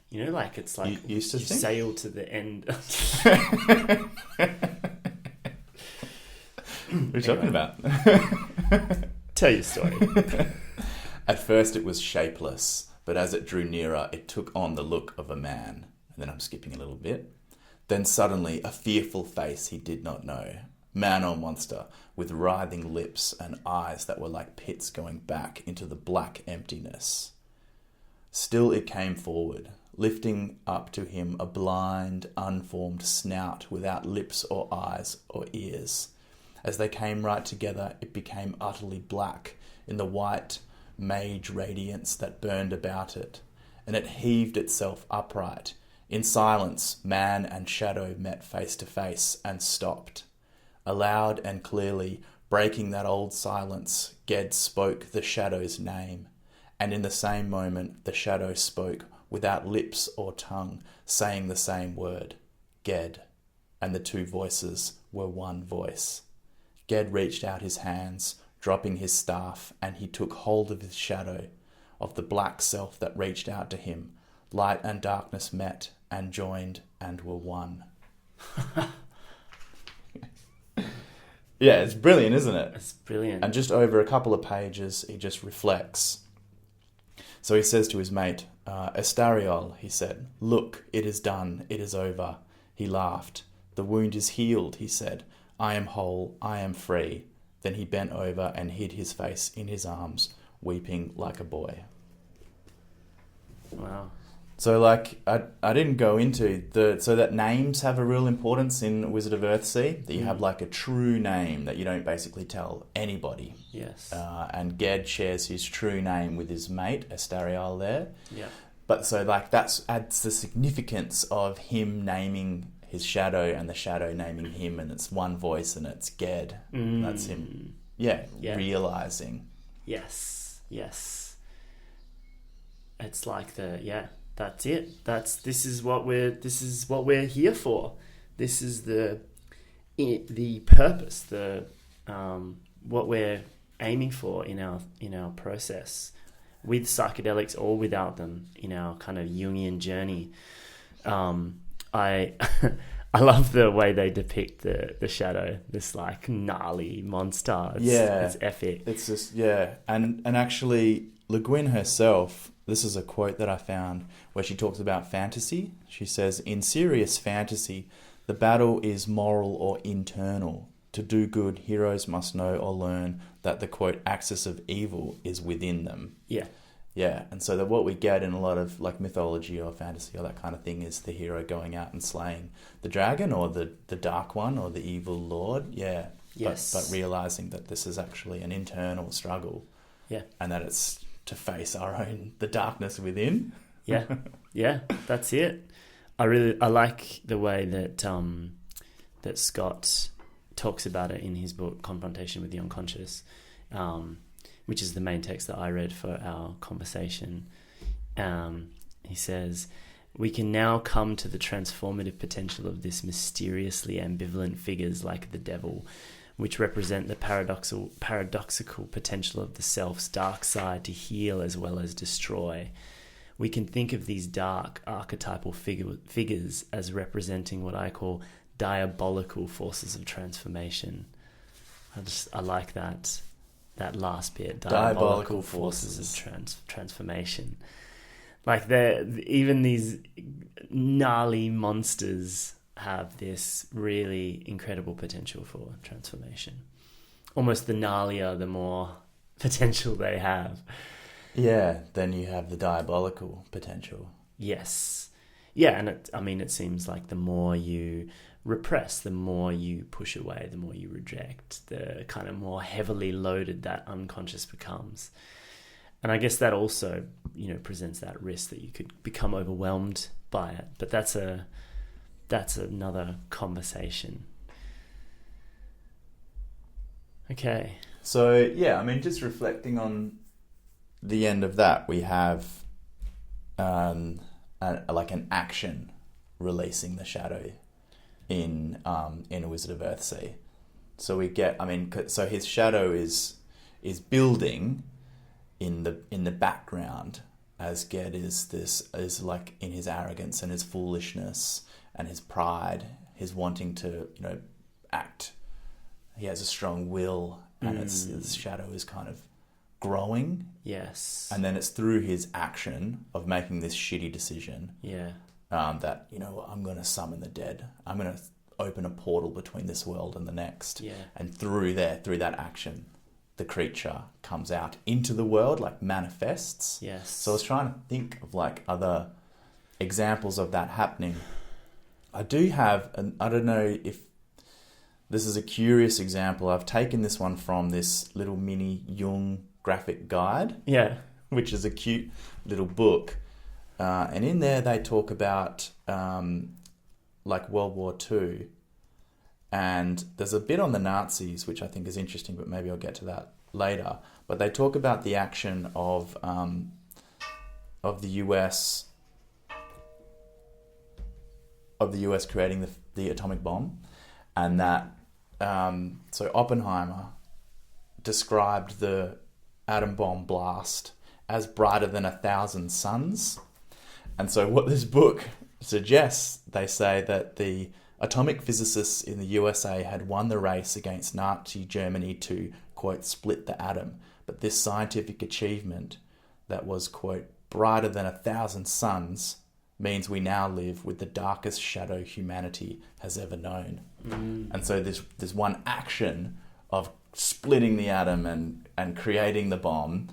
You know, like it's like you used to think? Sail to the end. What are you talking about? Tell your story. At first it was shapeless, but as it drew nearer, it took on the look of a man. And then I'm skipping a little bit. Then suddenly a fearful face he did not know, man or monster, with writhing lips and eyes that were like pits going back into the black emptiness. Still it came forward, lifting up to him a blind, unformed snout without lips or eyes or ears. As they came right together, it became utterly black in the white mage radiance that burned about it, and it heaved itself upright. In silence, man and shadow met face to face and stopped. Aloud and clearly, breaking that old silence, Ged spoke the shadow's name, and in the same moment the shadow spoke without lips or tongue, saying the same word, Ged, and the two voices were one voice. Ged reached out his hands, dropping his staff, and he took hold of his shadow, of the black self that reached out to him. Light and darkness met and joined and were one. Yeah, it's brilliant, isn't it? It's brilliant. And just over a couple of pages, he just reflects. So he says to his mate, Estariol, he said, look, it is done, it is over. He laughed. The wound is healed, he said. I am whole, I am free. Then he bent over and hid his face in his arms, weeping like a boy. Wow. So, like, I didn't go into so that names have a real importance in Wizard of Earthsea, that you have, like, a true name that you don't basically tell anybody. Yes. And Ged shares his true name with his mate, Estariol, there. Yeah. But so, like, that adds the significance of him naming his shadow and the shadow naming him, and it's one voice and it's Ged. That's him, realising. Yes. It's like that's it. This is what we're here for. This is the purpose, what we're aiming for in our process, with psychedelics or without them, in our kind of Jungian journey. I love the way they depict the shadow, this like gnarly monster. It's epic. It's just and actually Le Guin herself. This is a quote that I found where she talks about fantasy. She says, in serious fantasy, the battle is moral or internal. To do good, heroes must know or learn that the, quote, axis of evil is within them. Yeah. Yeah, and so that what we get in a lot of like mythology or fantasy or that kind of thing is the hero going out and slaying the dragon or the dark one or the evil lord. Yeah. Yes. But realizing that this is actually an internal struggle. Yeah. And that it's to face the darkness within. Yeah, that's it. I like the way that that Scott talks about it in his book Confrontation with the Unconscious, which is the main text that I read for our conversation. He says, we can now come to the transformative potential of this mysteriously ambivalent figures like the devil, which represent the paradoxical potential of the self's dark side to heal as well as destroy. We can think of these dark archetypal figures as representing what I call diabolical forces of transformation. I like that last bit, diabolical forces of transformation. Like even these gnarly monsters have this really incredible potential for transformation. almost the gnarlier, the more potential they have. Yeah, then you have the diabolical potential. Yes. Yeah, and it seems like the more you repress, the more you push away, the more you reject, the kind of more heavily loaded that unconscious becomes. And I guess that also, presents that risk that you could become overwhelmed by it. But that's another conversation. Okay. So, yeah, just reflecting on the end of that, we have like an action releasing the shadow in A Wizard of Earthsea. So we get, so his shadow is building in the background as Ged is like in his arrogance and his foolishness and his pride, his wanting to act. He has a strong will, and his shadow is kind of growing. Yes. And then it's through his action of making this shitty decision. Yeah. That, I'm going to summon the dead. I'm going to open a portal between this world and the next. Yeah. And through that action, the creature comes out into the world, like manifests. Yes. So I was trying to think of like other examples of that happening. I do have, and I don't know if this is a curious example. I've taken this one from this little mini Jung graphic guide. Yeah. Which is a cute little book. And in there they talk about like World War II. And there's a bit on the Nazis, which I think is interesting, but maybe I'll get to that later. But they talk about the action of the US creating the atomic bomb, and that so Oppenheimer described the atom bomb blast as brighter than 1,000 suns. And so what this book suggests, they say that the atomic physicists in the USA had won the race against Nazi Germany to, quote, split the atom. But this scientific achievement that was, quote, brighter than 1,000 suns means we now live with the darkest shadow humanity has ever known. And so there's one action of splitting the atom and creating the bomb,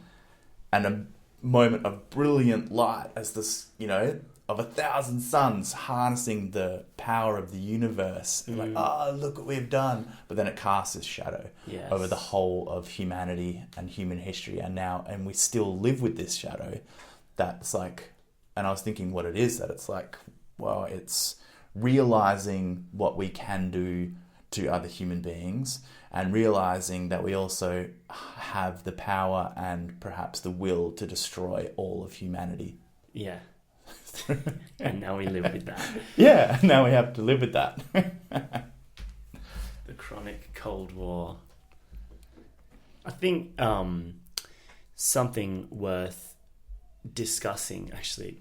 and a moment of brilliant light as this, of 1,000 suns harnessing the power of the universe. Like, look what we've done. But then it casts this shadow over the whole of humanity and human history. And we still live with this shadow. That's like, and I was thinking what it is, that it's like, well, it's realizing what we can do to other human beings, and realizing that we also have the power and perhaps the will to destroy all of humanity. Yeah. And now we live with that. Yeah, now we have to live with that. The chronic Cold War. I think something worth discussing, actually,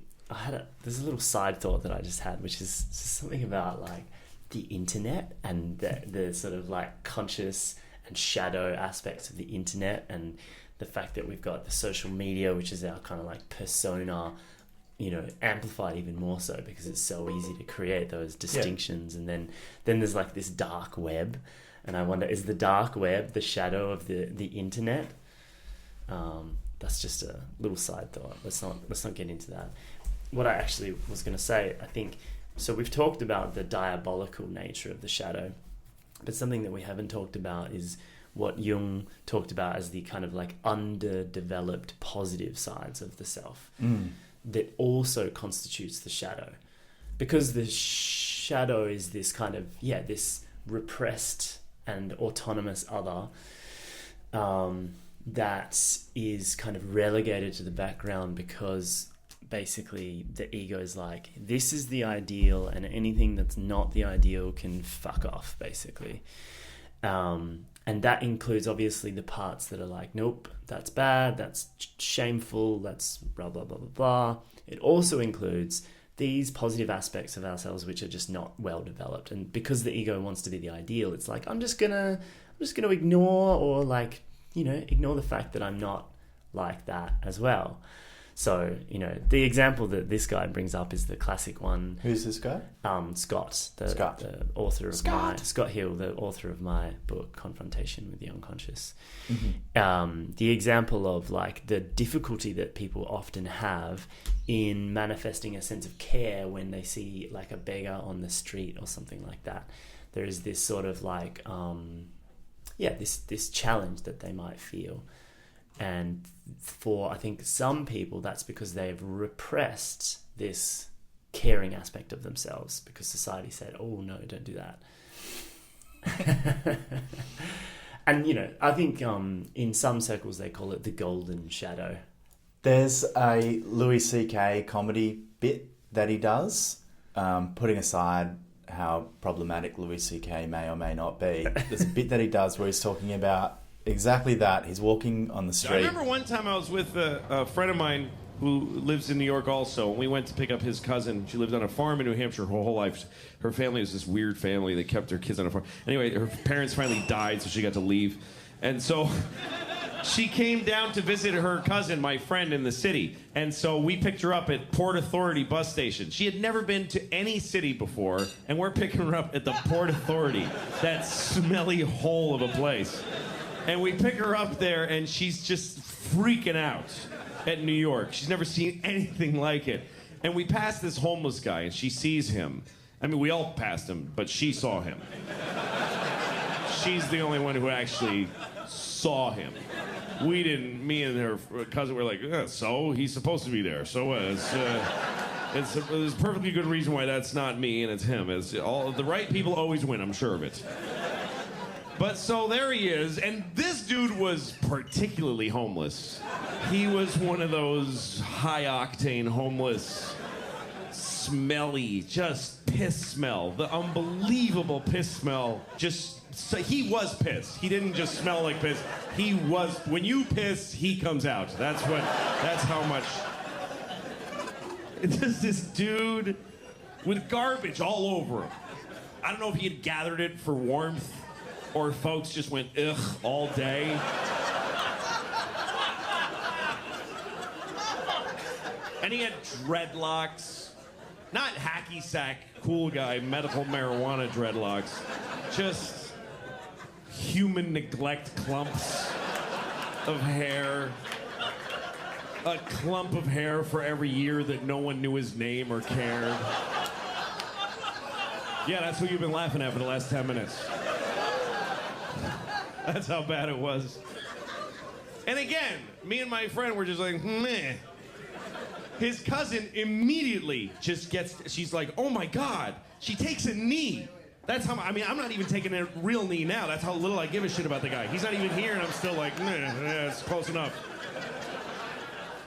there's a little side thought that I just had, which is just something about like the internet and the sort of like conscious and shadow aspects of the internet, and the fact that we've got the social media, which is our kind of like persona, amplified even more so because it's so easy to create those distinctions. And then there's like this dark web, and I wonder, is the dark web the shadow of the internet? That's just a little side thought. Let's not get into that. What I actually was going to say, I think, so we've talked about the diabolical nature of the shadow, but something that we haven't talked about is what Jung talked about as the kind of like underdeveloped positive sides of the self that also constitutes the shadow. Because the shadow is this kind of, this repressed and autonomous other that is kind of relegated to the background because basically the ego is like, this is the ideal, and anything that's not the ideal can fuck off, basically. And that includes obviously the parts that are like, nope, that's bad, that's shameful, that's blah, blah, blah, blah, blah. It also includes these positive aspects of ourselves which are just not well developed. And because the ego wants to be the ideal, it's like, I'm just gonna ignore, or like, ignore the fact that I'm not like that as well. So, the example that this guy brings up is the classic one. Who's this guy? Scott, the author of Scott Hill, the author of my book, Confrontation with the Unconscious. Mm-hmm. The example of like the difficulty that people often have in manifesting a sense of care when they see like a beggar on the street or something like that. There is this sort of like, this challenge that they might feel. And for, I think, some people, that's because they've repressed this caring aspect of themselves because society said, oh, no, don't do that. And, I think in some circles they call it the golden shadow. There's a Louis C.K. comedy bit that he does, putting aside how problematic Louis C.K. may or may not be. There's a bit that he does where he's talking about exactly that. He's walking on the street. I remember one time I was with a friend of mine who lives in New York also, and we went to pick up his cousin. She lived on a farm in New Hampshire her whole life. Her family was this weird family. They kept their kids on a farm. Anyway, her parents finally died, so she got to leave. And so she came down to visit her cousin, my friend, in the city. And so we picked her up at Port Authority bus station. She had never been to any city before, and we're picking her up at the Port Authority, that smelly hole of a place. And we pick her up there, and she's just freaking out at New York. She's never seen anything like it. And we pass this homeless guy, and she sees him. I mean, we all passed him, but she saw him. She's the only one who actually saw him. We didn't. Me and her cousin were like, so he's supposed to be there. So there's a perfectly good reason why that's not me and it's him. It's all the right people always win. I'm sure of it. But so there he is, and this dude was particularly homeless. He was one of those high-octane homeless, smelly, just piss smell. The unbelievable piss smell. So he was pissed. He didn't just smell like piss. He was. When you piss, he comes out. That's how much. It's just this dude with garbage all over him. I don't know if he had gathered it for warmth, or folks just went, ugh, all day. And he had dreadlocks. Not hacky sack, cool guy, medical marijuana dreadlocks. Just human neglect clumps of hair. A clump of hair for every year that no one knew his name or cared. Yeah, that's what you've been laughing at for the last 10 minutes. That's how bad it was. And again, me and my friend were just like, meh. His cousin immediately just she's like, oh my God, she takes a knee. That's how, I'm not even taking a real knee now. That's how little I give a shit about the guy. He's not even here and I'm still like, yeah, it's close enough.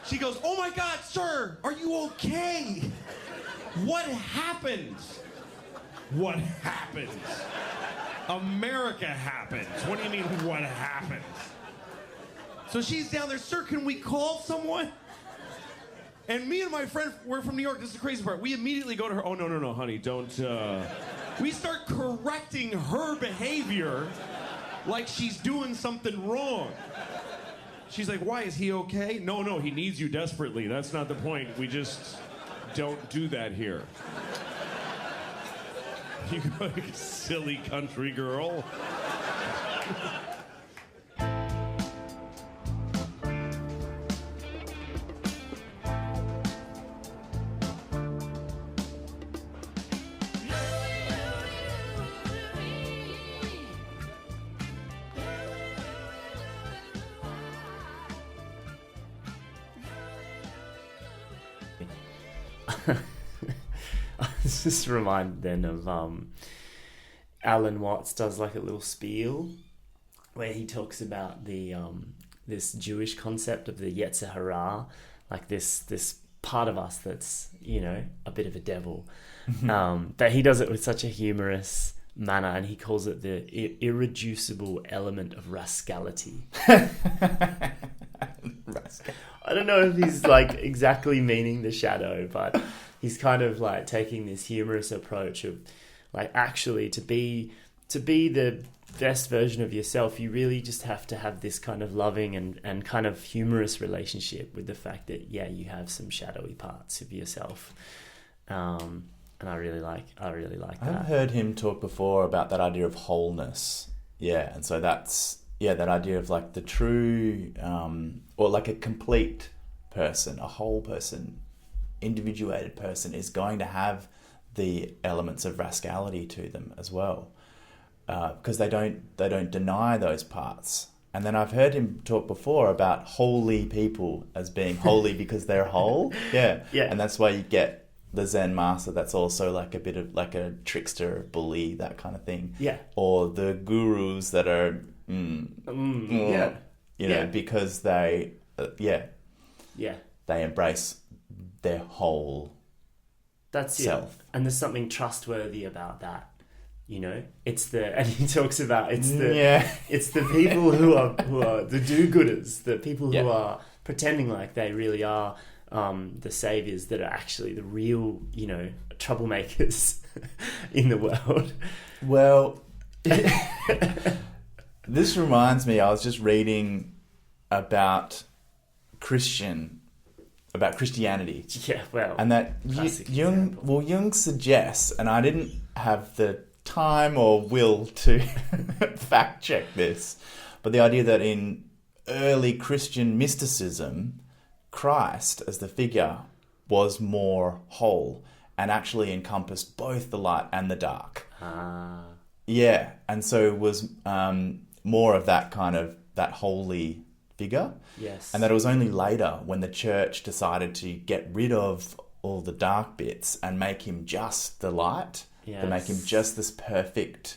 She goes, oh my God, sir, are you okay? What happened? What happened? America happened. What do you mean, what happened? So she's down there, sir, can we call someone? And me and my friend, we're from New York, this is the crazy part. We immediately go to her, oh, no, honey, don't, We start correcting her behavior like she's doing something wrong. She's like, why, is he okay? No, he needs you desperately. That's not the point. We just don't do that here. You go, silly country girl. Just reminded then of Alan Watts does like a little spiel where he talks about the this Jewish concept of the Yetzer Hara, like this part of us that's, a bit of a devil. But he does it with such a humorous manner, and he calls it the irreducible element of rascality. I don't know if he's like exactly meaning the shadow, but he's kind of like taking this humorous approach of like actually to be the best version of yourself, you really just have to have this kind of loving and kind of humorous relationship with the fact that, yeah, you have some shadowy parts of yourself. And I really like that. I've heard him talk before about that idea of wholeness. Yeah, and so that's, that idea of like the true, or like a complete person, a whole person, individuated person is going to have the elements of rascality to them as well. Because they don't deny those parts. And then I've heard him talk before about holy people as being holy because they're whole. Yeah. And that's why you get the Zen master that's also like a bit of like a trickster, bully, that kind of thing. Yeah. Or the gurus that are, because they, they embrace their whole self. And there's something trustworthy about that. You know, and he talks about it's the people who are the do-gooders, the people who are pretending like they really are the saviors that are actually the real, troublemakers in the world. Well, this reminds me, I was just reading about Christianity. Yeah, well, and that Jung suggests, and I didn't have the time or will to fact check this, but the idea that in early Christian mysticism, Christ as the figure was more whole and actually encompassed both the light and the dark. Yeah, and so it was more of that kind of that holy figure. Yes. And that it was only later when the church decided to get rid of all the dark bits and make him just the light. Yes. To make him just this perfect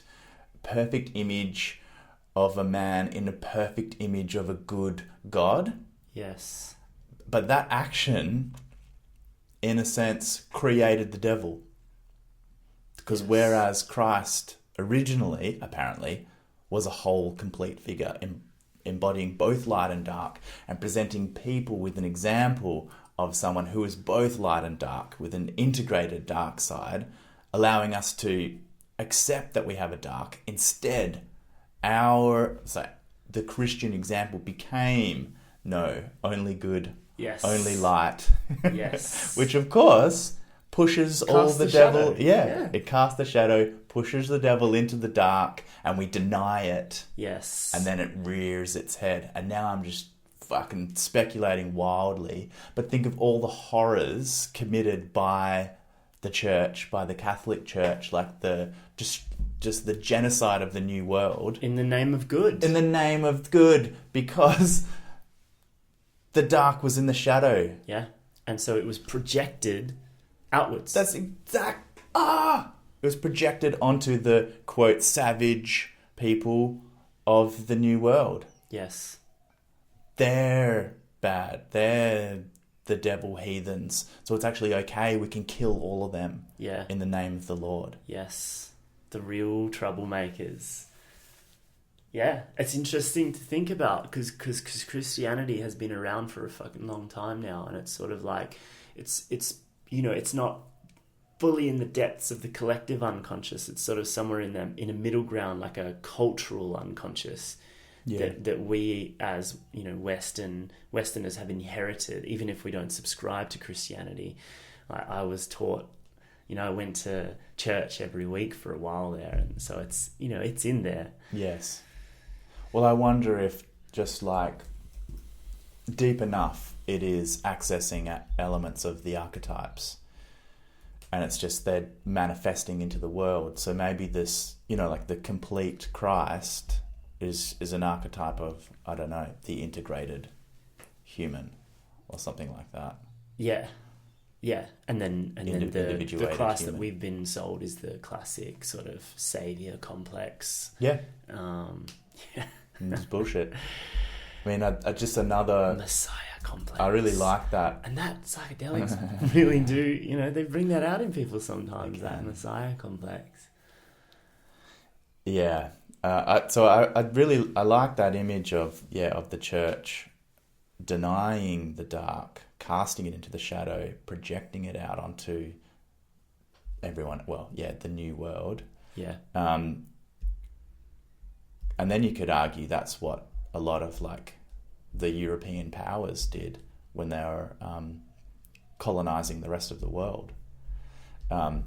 image of a man in a perfect image of a good God. Yes. But that action, in a sense, created the devil. Because whereas Christ originally, apparently, was a whole, complete figure, embodying both light and dark, and presenting people with an example of someone who is both light and dark, with an integrated dark side, allowing us to accept that we have a dark. Instead, the Christian example became only good, only light. Yes. Which of course pushes all the devil. It casts the shadow, pushes the devil into the dark, and we deny it. Yes. And then it rears its head. And now I'm just fucking speculating wildly, but think of all the horrors committed by the church, by the Catholic Church, like the just the genocide of the New World. In the name of good. In the name of good, because the dark was in the shadow. Yeah. And so it was projected outwards. That's exact. It was projected onto the, quote, savage people of the New World. Yes. They're bad. They're the devil heathens. So it's actually okay. We can kill all of them. Yeah. In the name of the Lord. Yes. The real troublemakers. Yeah. It's interesting to think about because Christianity has been around for a fucking long time now, and it's sort of like it's it's not fully in the depths of the collective unconscious. It's sort of somewhere in a middle ground, like a cultural unconscious. Yeah. That we as Westerners have inherited, even if we don't subscribe to Christianity. I was taught, I went to church every week for a while there, and so it's it's in there. Yes. Well, I wonder if just like deep enough it is accessing elements of the archetypes, and it's just they're manifesting into the world. So maybe this, like the complete Christ is an archetype of, I don't know, the integrated human or something like that. Yeah. Yeah. And then the Christ human that we've been sold is the classic sort of savior complex. Yeah. Yeah. It's bullshit. I mean, I just another Messiah complex. I really like that. And that psychedelics really do, they bring that out in people sometimes, that Messiah complex. Yeah. I like that image of the church denying the dark, casting it into the shadow, projecting it out onto everyone. Well, the new world. Yeah. And then you could argue that's what a lot of like the European powers did when they were colonizing the rest of the world.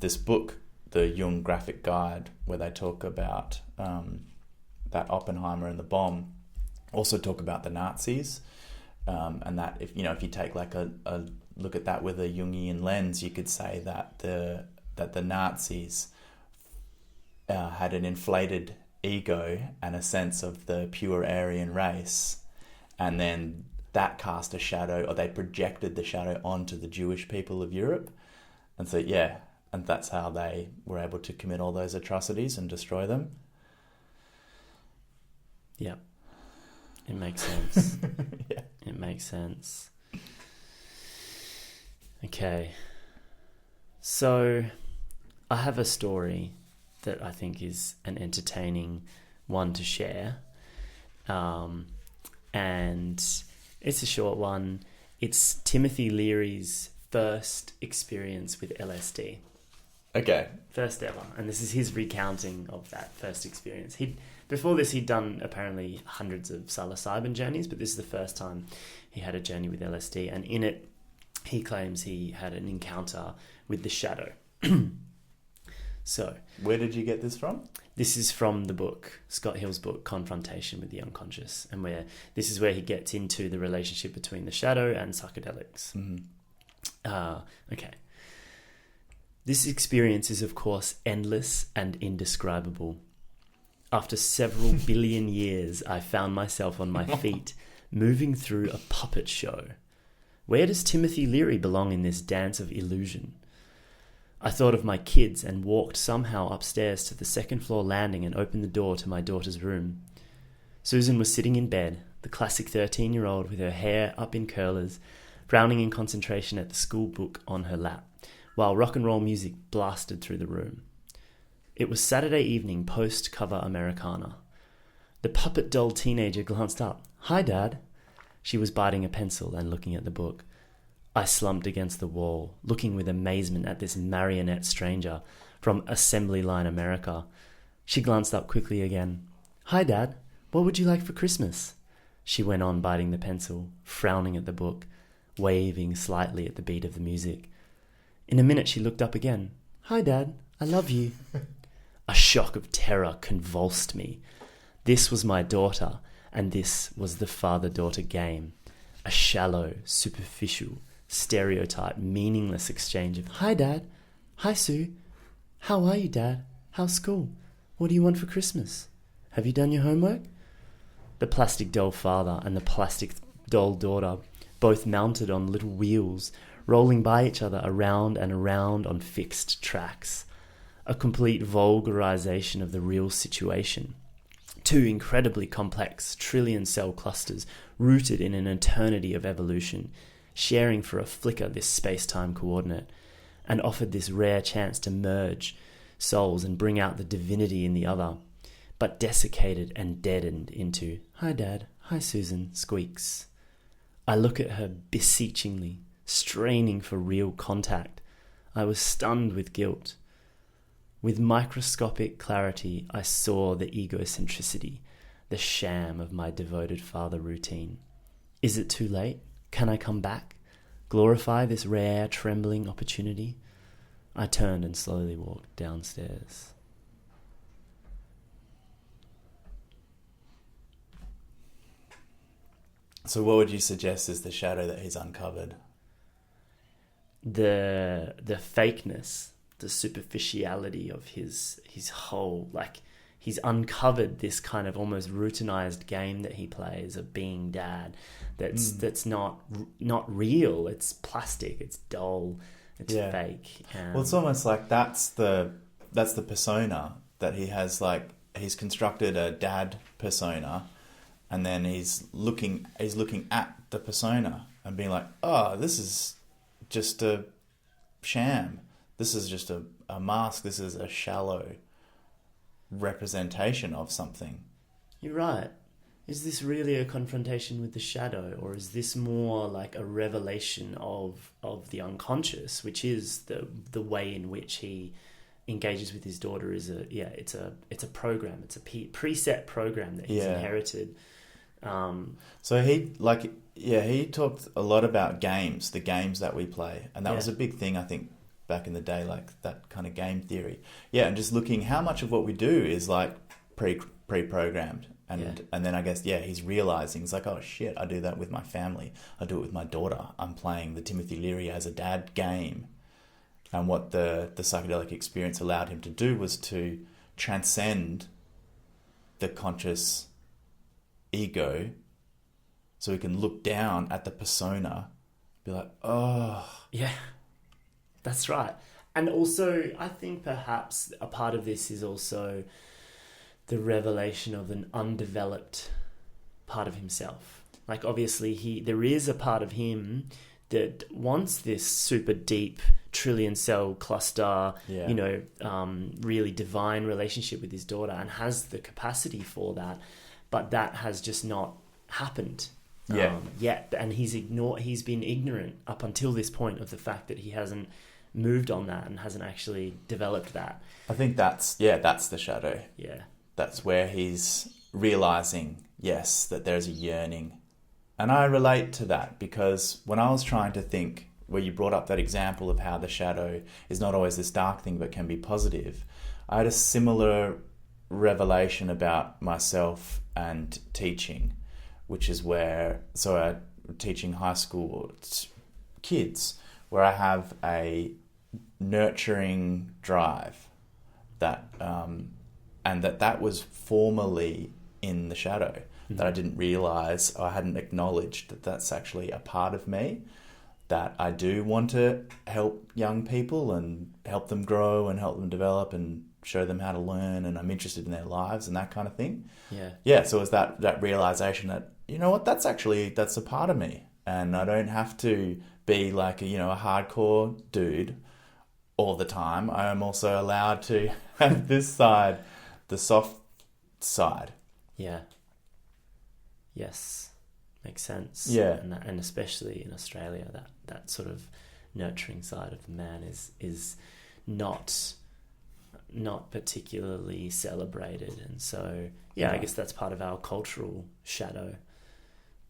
This book, the Jung Graphic Guide, where they talk about that Oppenheimer and the bomb, also talk about the Nazis, and that if you take like a look at that with a Jungian lens, you could say that the Nazis had an inflated ego and a sense of the pure Aryan race, and then that cast a shadow, or they projected the shadow onto the Jewish people of Europe. And so, yeah, and that's how they were able to commit all those atrocities and destroy them. Yeah, it makes sense. Yeah. It makes sense. Okay, so I have a story that I think is an entertaining one to share. And it's a short one. It's Timothy Leary's first experience with LSD. Okay. First ever. And this is his recounting of that first experience. Before this, he'd done apparently hundreds of psilocybin journeys, but this is the first time he had a journey with LSD. And in it, he claims he had an encounter with the shadow. So, where did you get this from? This is from the book, Scott Hill's book, Confrontation with the Unconscious, and this is where he gets into the relationship between the shadow and psychedelics. Mm-hmm. Okay. This experience is, of course, endless and indescribable. After several billion years, I found myself on my feet, moving through a puppet show. Where does Timothy Leary belong in this dance of illusion? I thought of my kids and walked somehow upstairs to the second floor landing and opened the door to my daughter's room. Susan was sitting in bed, the classic 13-year-old with her hair up in curlers, frowning in concentration at the school book on her lap, while rock and roll music blasted through the room. It was Saturday evening, post-cover Americana. The puppet doll teenager glanced up. "Hi, Dad." She was biting a pencil and looking at the book. I slumped against the wall, looking with amazement at this marionette stranger from Assembly Line America. She glanced up quickly again. "Hi, Dad. What would you like for Christmas?" She went on biting the pencil, frowning at the book, waving slightly at the beat of the music. In a minute, she looked up again. "Hi, Dad. I love you." A shock of terror convulsed me. This was my daughter, and this was the father-daughter game. A shallow, superficial, stereotype, meaningless exchange of "Hi, Dad." "Hi, Sue." "How are you, Dad? How's school? What do you want for Christmas? Have you done your homework?" The plastic doll father and the plastic doll daughter, both mounted on little wheels, rolling by each other around and around on fixed tracks. A complete vulgarization of the real situation. Two incredibly complex trillion cell clusters rooted in an eternity of evolution, sharing for a flicker this space-time coordinate, and offered this rare chance to merge souls and bring out the divinity in the other, but desiccated and deadened into "Hi, Dad. Hi, Susan" squeaks. I look at her beseechingly, straining for real contact. I was stunned with guilt. With microscopic clarity, I saw the egocentricity, the sham of my devoted father routine. Is it too late? Can I come back? Glorify this rare, trembling opportunity? I turned and slowly walked downstairs. So what would you suggest is the shadow that he's uncovered? The fakeness, the superficiality of his whole, like, he's uncovered this kind of almost routinized game that he plays of being dad. That's not real. It's plastic. It's dull. It's fake. Well, it's almost like that's the persona that he has. Like, he's constructed a dad persona, and then he's looking at the persona and being like, "Oh, this is just a sham. This is just a mask. This is a shallow representation of something." You're right. Is this really a confrontation with the shadow, or is this more like a revelation of the unconscious, which is the way in which he engages with his daughter is it's a program. It's a preset program that he's inherited. So he talked a lot about games, the games that we play, and that was a big thing, I think, back in the day, like that kind of game theory. Yeah, and just looking how much of what we do is like pre-programmed. And then I guess, he's realising, he's like, oh shit, I do that with my family. I do it with my daughter. I'm playing the Timothy Leary as a dad game. And what the psychedelic experience allowed him to do was to transcend the conscious ego, so he can look down at the persona, be like, oh. Yeah, that's right. And also, I think perhaps a part of this is also the revelation of an undeveloped part of himself. Like, obviously, there is a part of him that wants this super deep trillion cell cluster, really divine relationship with his daughter, and has the capacity for that, but that has just not happened yet. And he's been ignorant up until this point of the fact that he hasn't moved on that and hasn't actually developed that. I think that's the shadow. Yeah. That's where he's realising, yes, that there's a yearning. And I relate to that, because when I was trying to think, where you brought up that example of how the shadow is not always this dark thing but can be positive, I had a similar revelation about myself and teaching, which is I'm teaching high school kids, where I have a nurturing drive that and that was formerly in the shadow, that I didn't realise, or I hadn't acknowledged that that's actually a part of me, that I do want to help young people and help them grow and help them develop and show them how to learn, and I'm interested in their lives and that kind of thing. Yeah, so it was that realisation that, you know what, that's a part of me, and I don't have to be like a hardcore dude all the time. I am also allowed to have this side, the soft side. Yeah. Yes. Makes sense. Yeah. And especially in Australia, that sort of nurturing side of the man is not particularly celebrated. And so, I guess that's part of our cultural shadow,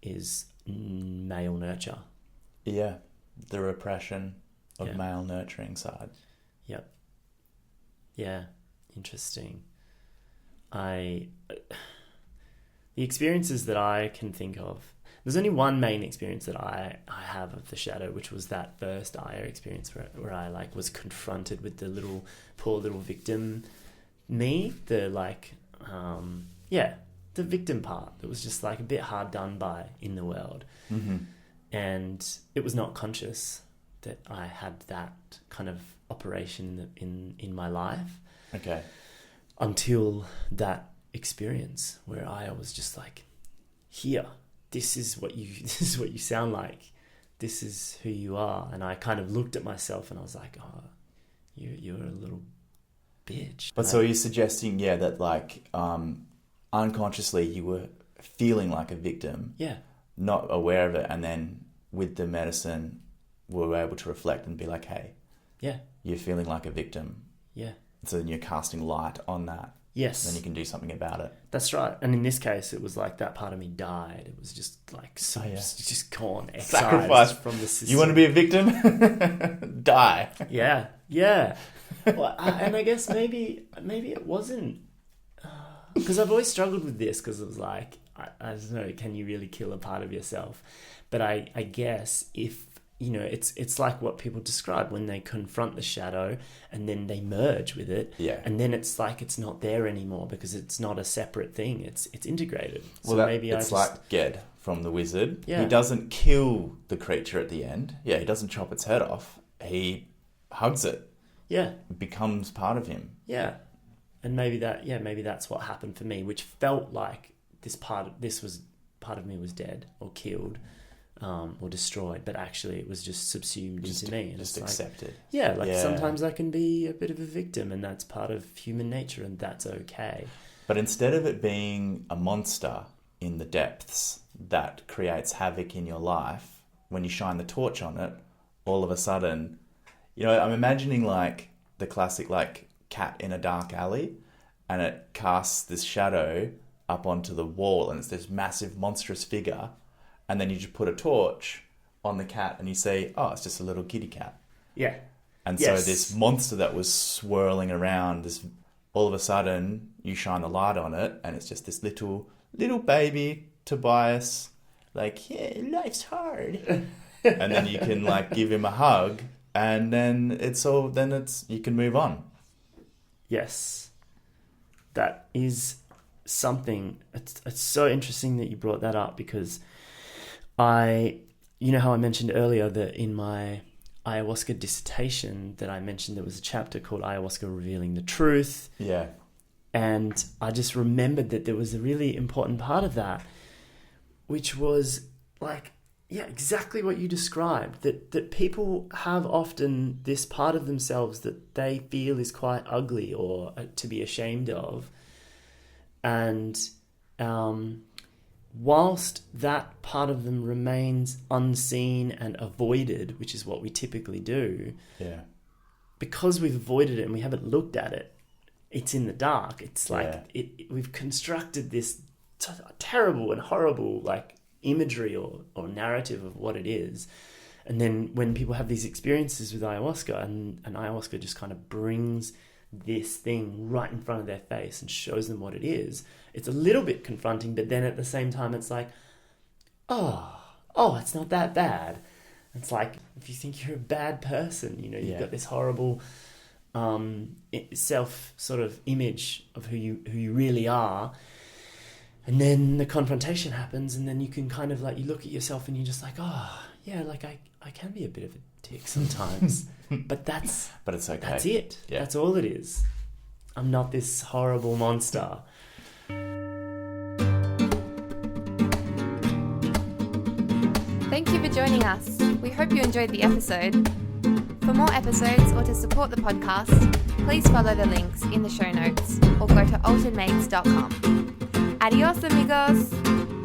is male nurture. Yeah. The repression of male nurturing side. Yep. Yeah. Interesting. The experiences that I can think of, there's only one main experience that I have of the shadow, which was that first Aya experience where I was confronted with the poor little victim me, the victim part that was just a bit hard done by in the world. Mm-hmm. And it was not conscious that I had that kind of operation in my life. Okay. Until that experience where I was just like, here, this is what you sound like. This is who you are. And I kind of looked at myself and I was like, oh, you're a little bitch. But so you're suggesting, that unconsciously you were feeling like a victim. Yeah. Not aware of it, and then with the medicine we were able to reflect and be like, hey, you're feeling like a victim. Yeah. So then you're casting light on that. Yes. Then you can do something about it. That's right. And in this case, it was like that part of me died. It was just just gone, excised sacrifice from the system. You want to be a victim? Die. Yeah. Yeah. Well, and I guess maybe it wasn't, because I've always struggled with this, because it was like, I don't know, can you really kill a part of yourself? But I guess if, it's like what people describe when they confront the shadow and then they merge with it. Yeah. And then it's like it's not there anymore because it's not a separate thing. It's integrated. So well, maybe it's like Ged from The Wizard. Yeah. He doesn't kill the creature at the end. Yeah, he doesn't chop its head off. He hugs it. Yeah. It becomes part of him. Yeah. And maybe that's what happened for me, which felt like part of me was dead or killed. Or destroyed, but actually it was just subsumed into me. And just it's accepted. Sometimes I can be a bit of a victim, and that's part of human nature, and that's okay. But instead of it being a monster in the depths that creates havoc in your life, when you shine the torch on it, all of a sudden, I'm imagining like the classic cat in a dark alley, and it casts this shadow up onto the wall, and it's this massive monstrous figure, and then you just put a torch on the cat and you say, oh, it's just a little kitty cat. Yeah. And Yes. so this monster that was swirling around, this all of a sudden you shine the light on it, and it's just this little baby Tobias, like, yeah, life's hard. And then you can like give him a hug, and then you can move on. Yes. That is something. It's so interesting that you brought that up, because you know how I mentioned earlier that in my ayahuasca dissertation that I mentioned there was a chapter called Ayahuasca Revealing the Truth. Yeah. And I just remembered that there was a really important part of that, which was like, yeah, exactly what you described, that people have often this part of themselves that they feel is quite ugly or to be ashamed of. And whilst that part of them remains unseen and avoided, which is what we typically do, Yeah. because we've avoided it and we haven't looked at it, it's in the dark. It's like we've constructed this terrible and horrible like imagery or narrative of what it is. And then when people have these experiences with ayahuasca, and ayahuasca just kind of brings this thing right in front of their face and shows them what it is, it's a little bit confronting, but then at the same time it's like, oh, it's not that bad. It's like, if you think you're a bad person, you know, you've got this horrible self sort of image of who you really are, and then the confrontation happens, and then you can kind of like, you look at yourself and you're just like, oh yeah, like I can be a bit of a dick sometimes, but it's okay. That's it. Yeah. That's all it is. I'm not this horrible monster. Thank you for joining us. We hope you enjoyed the episode. For more episodes or to support the podcast, please follow the links in the show notes or go to alteredmates.com. Adios, amigos!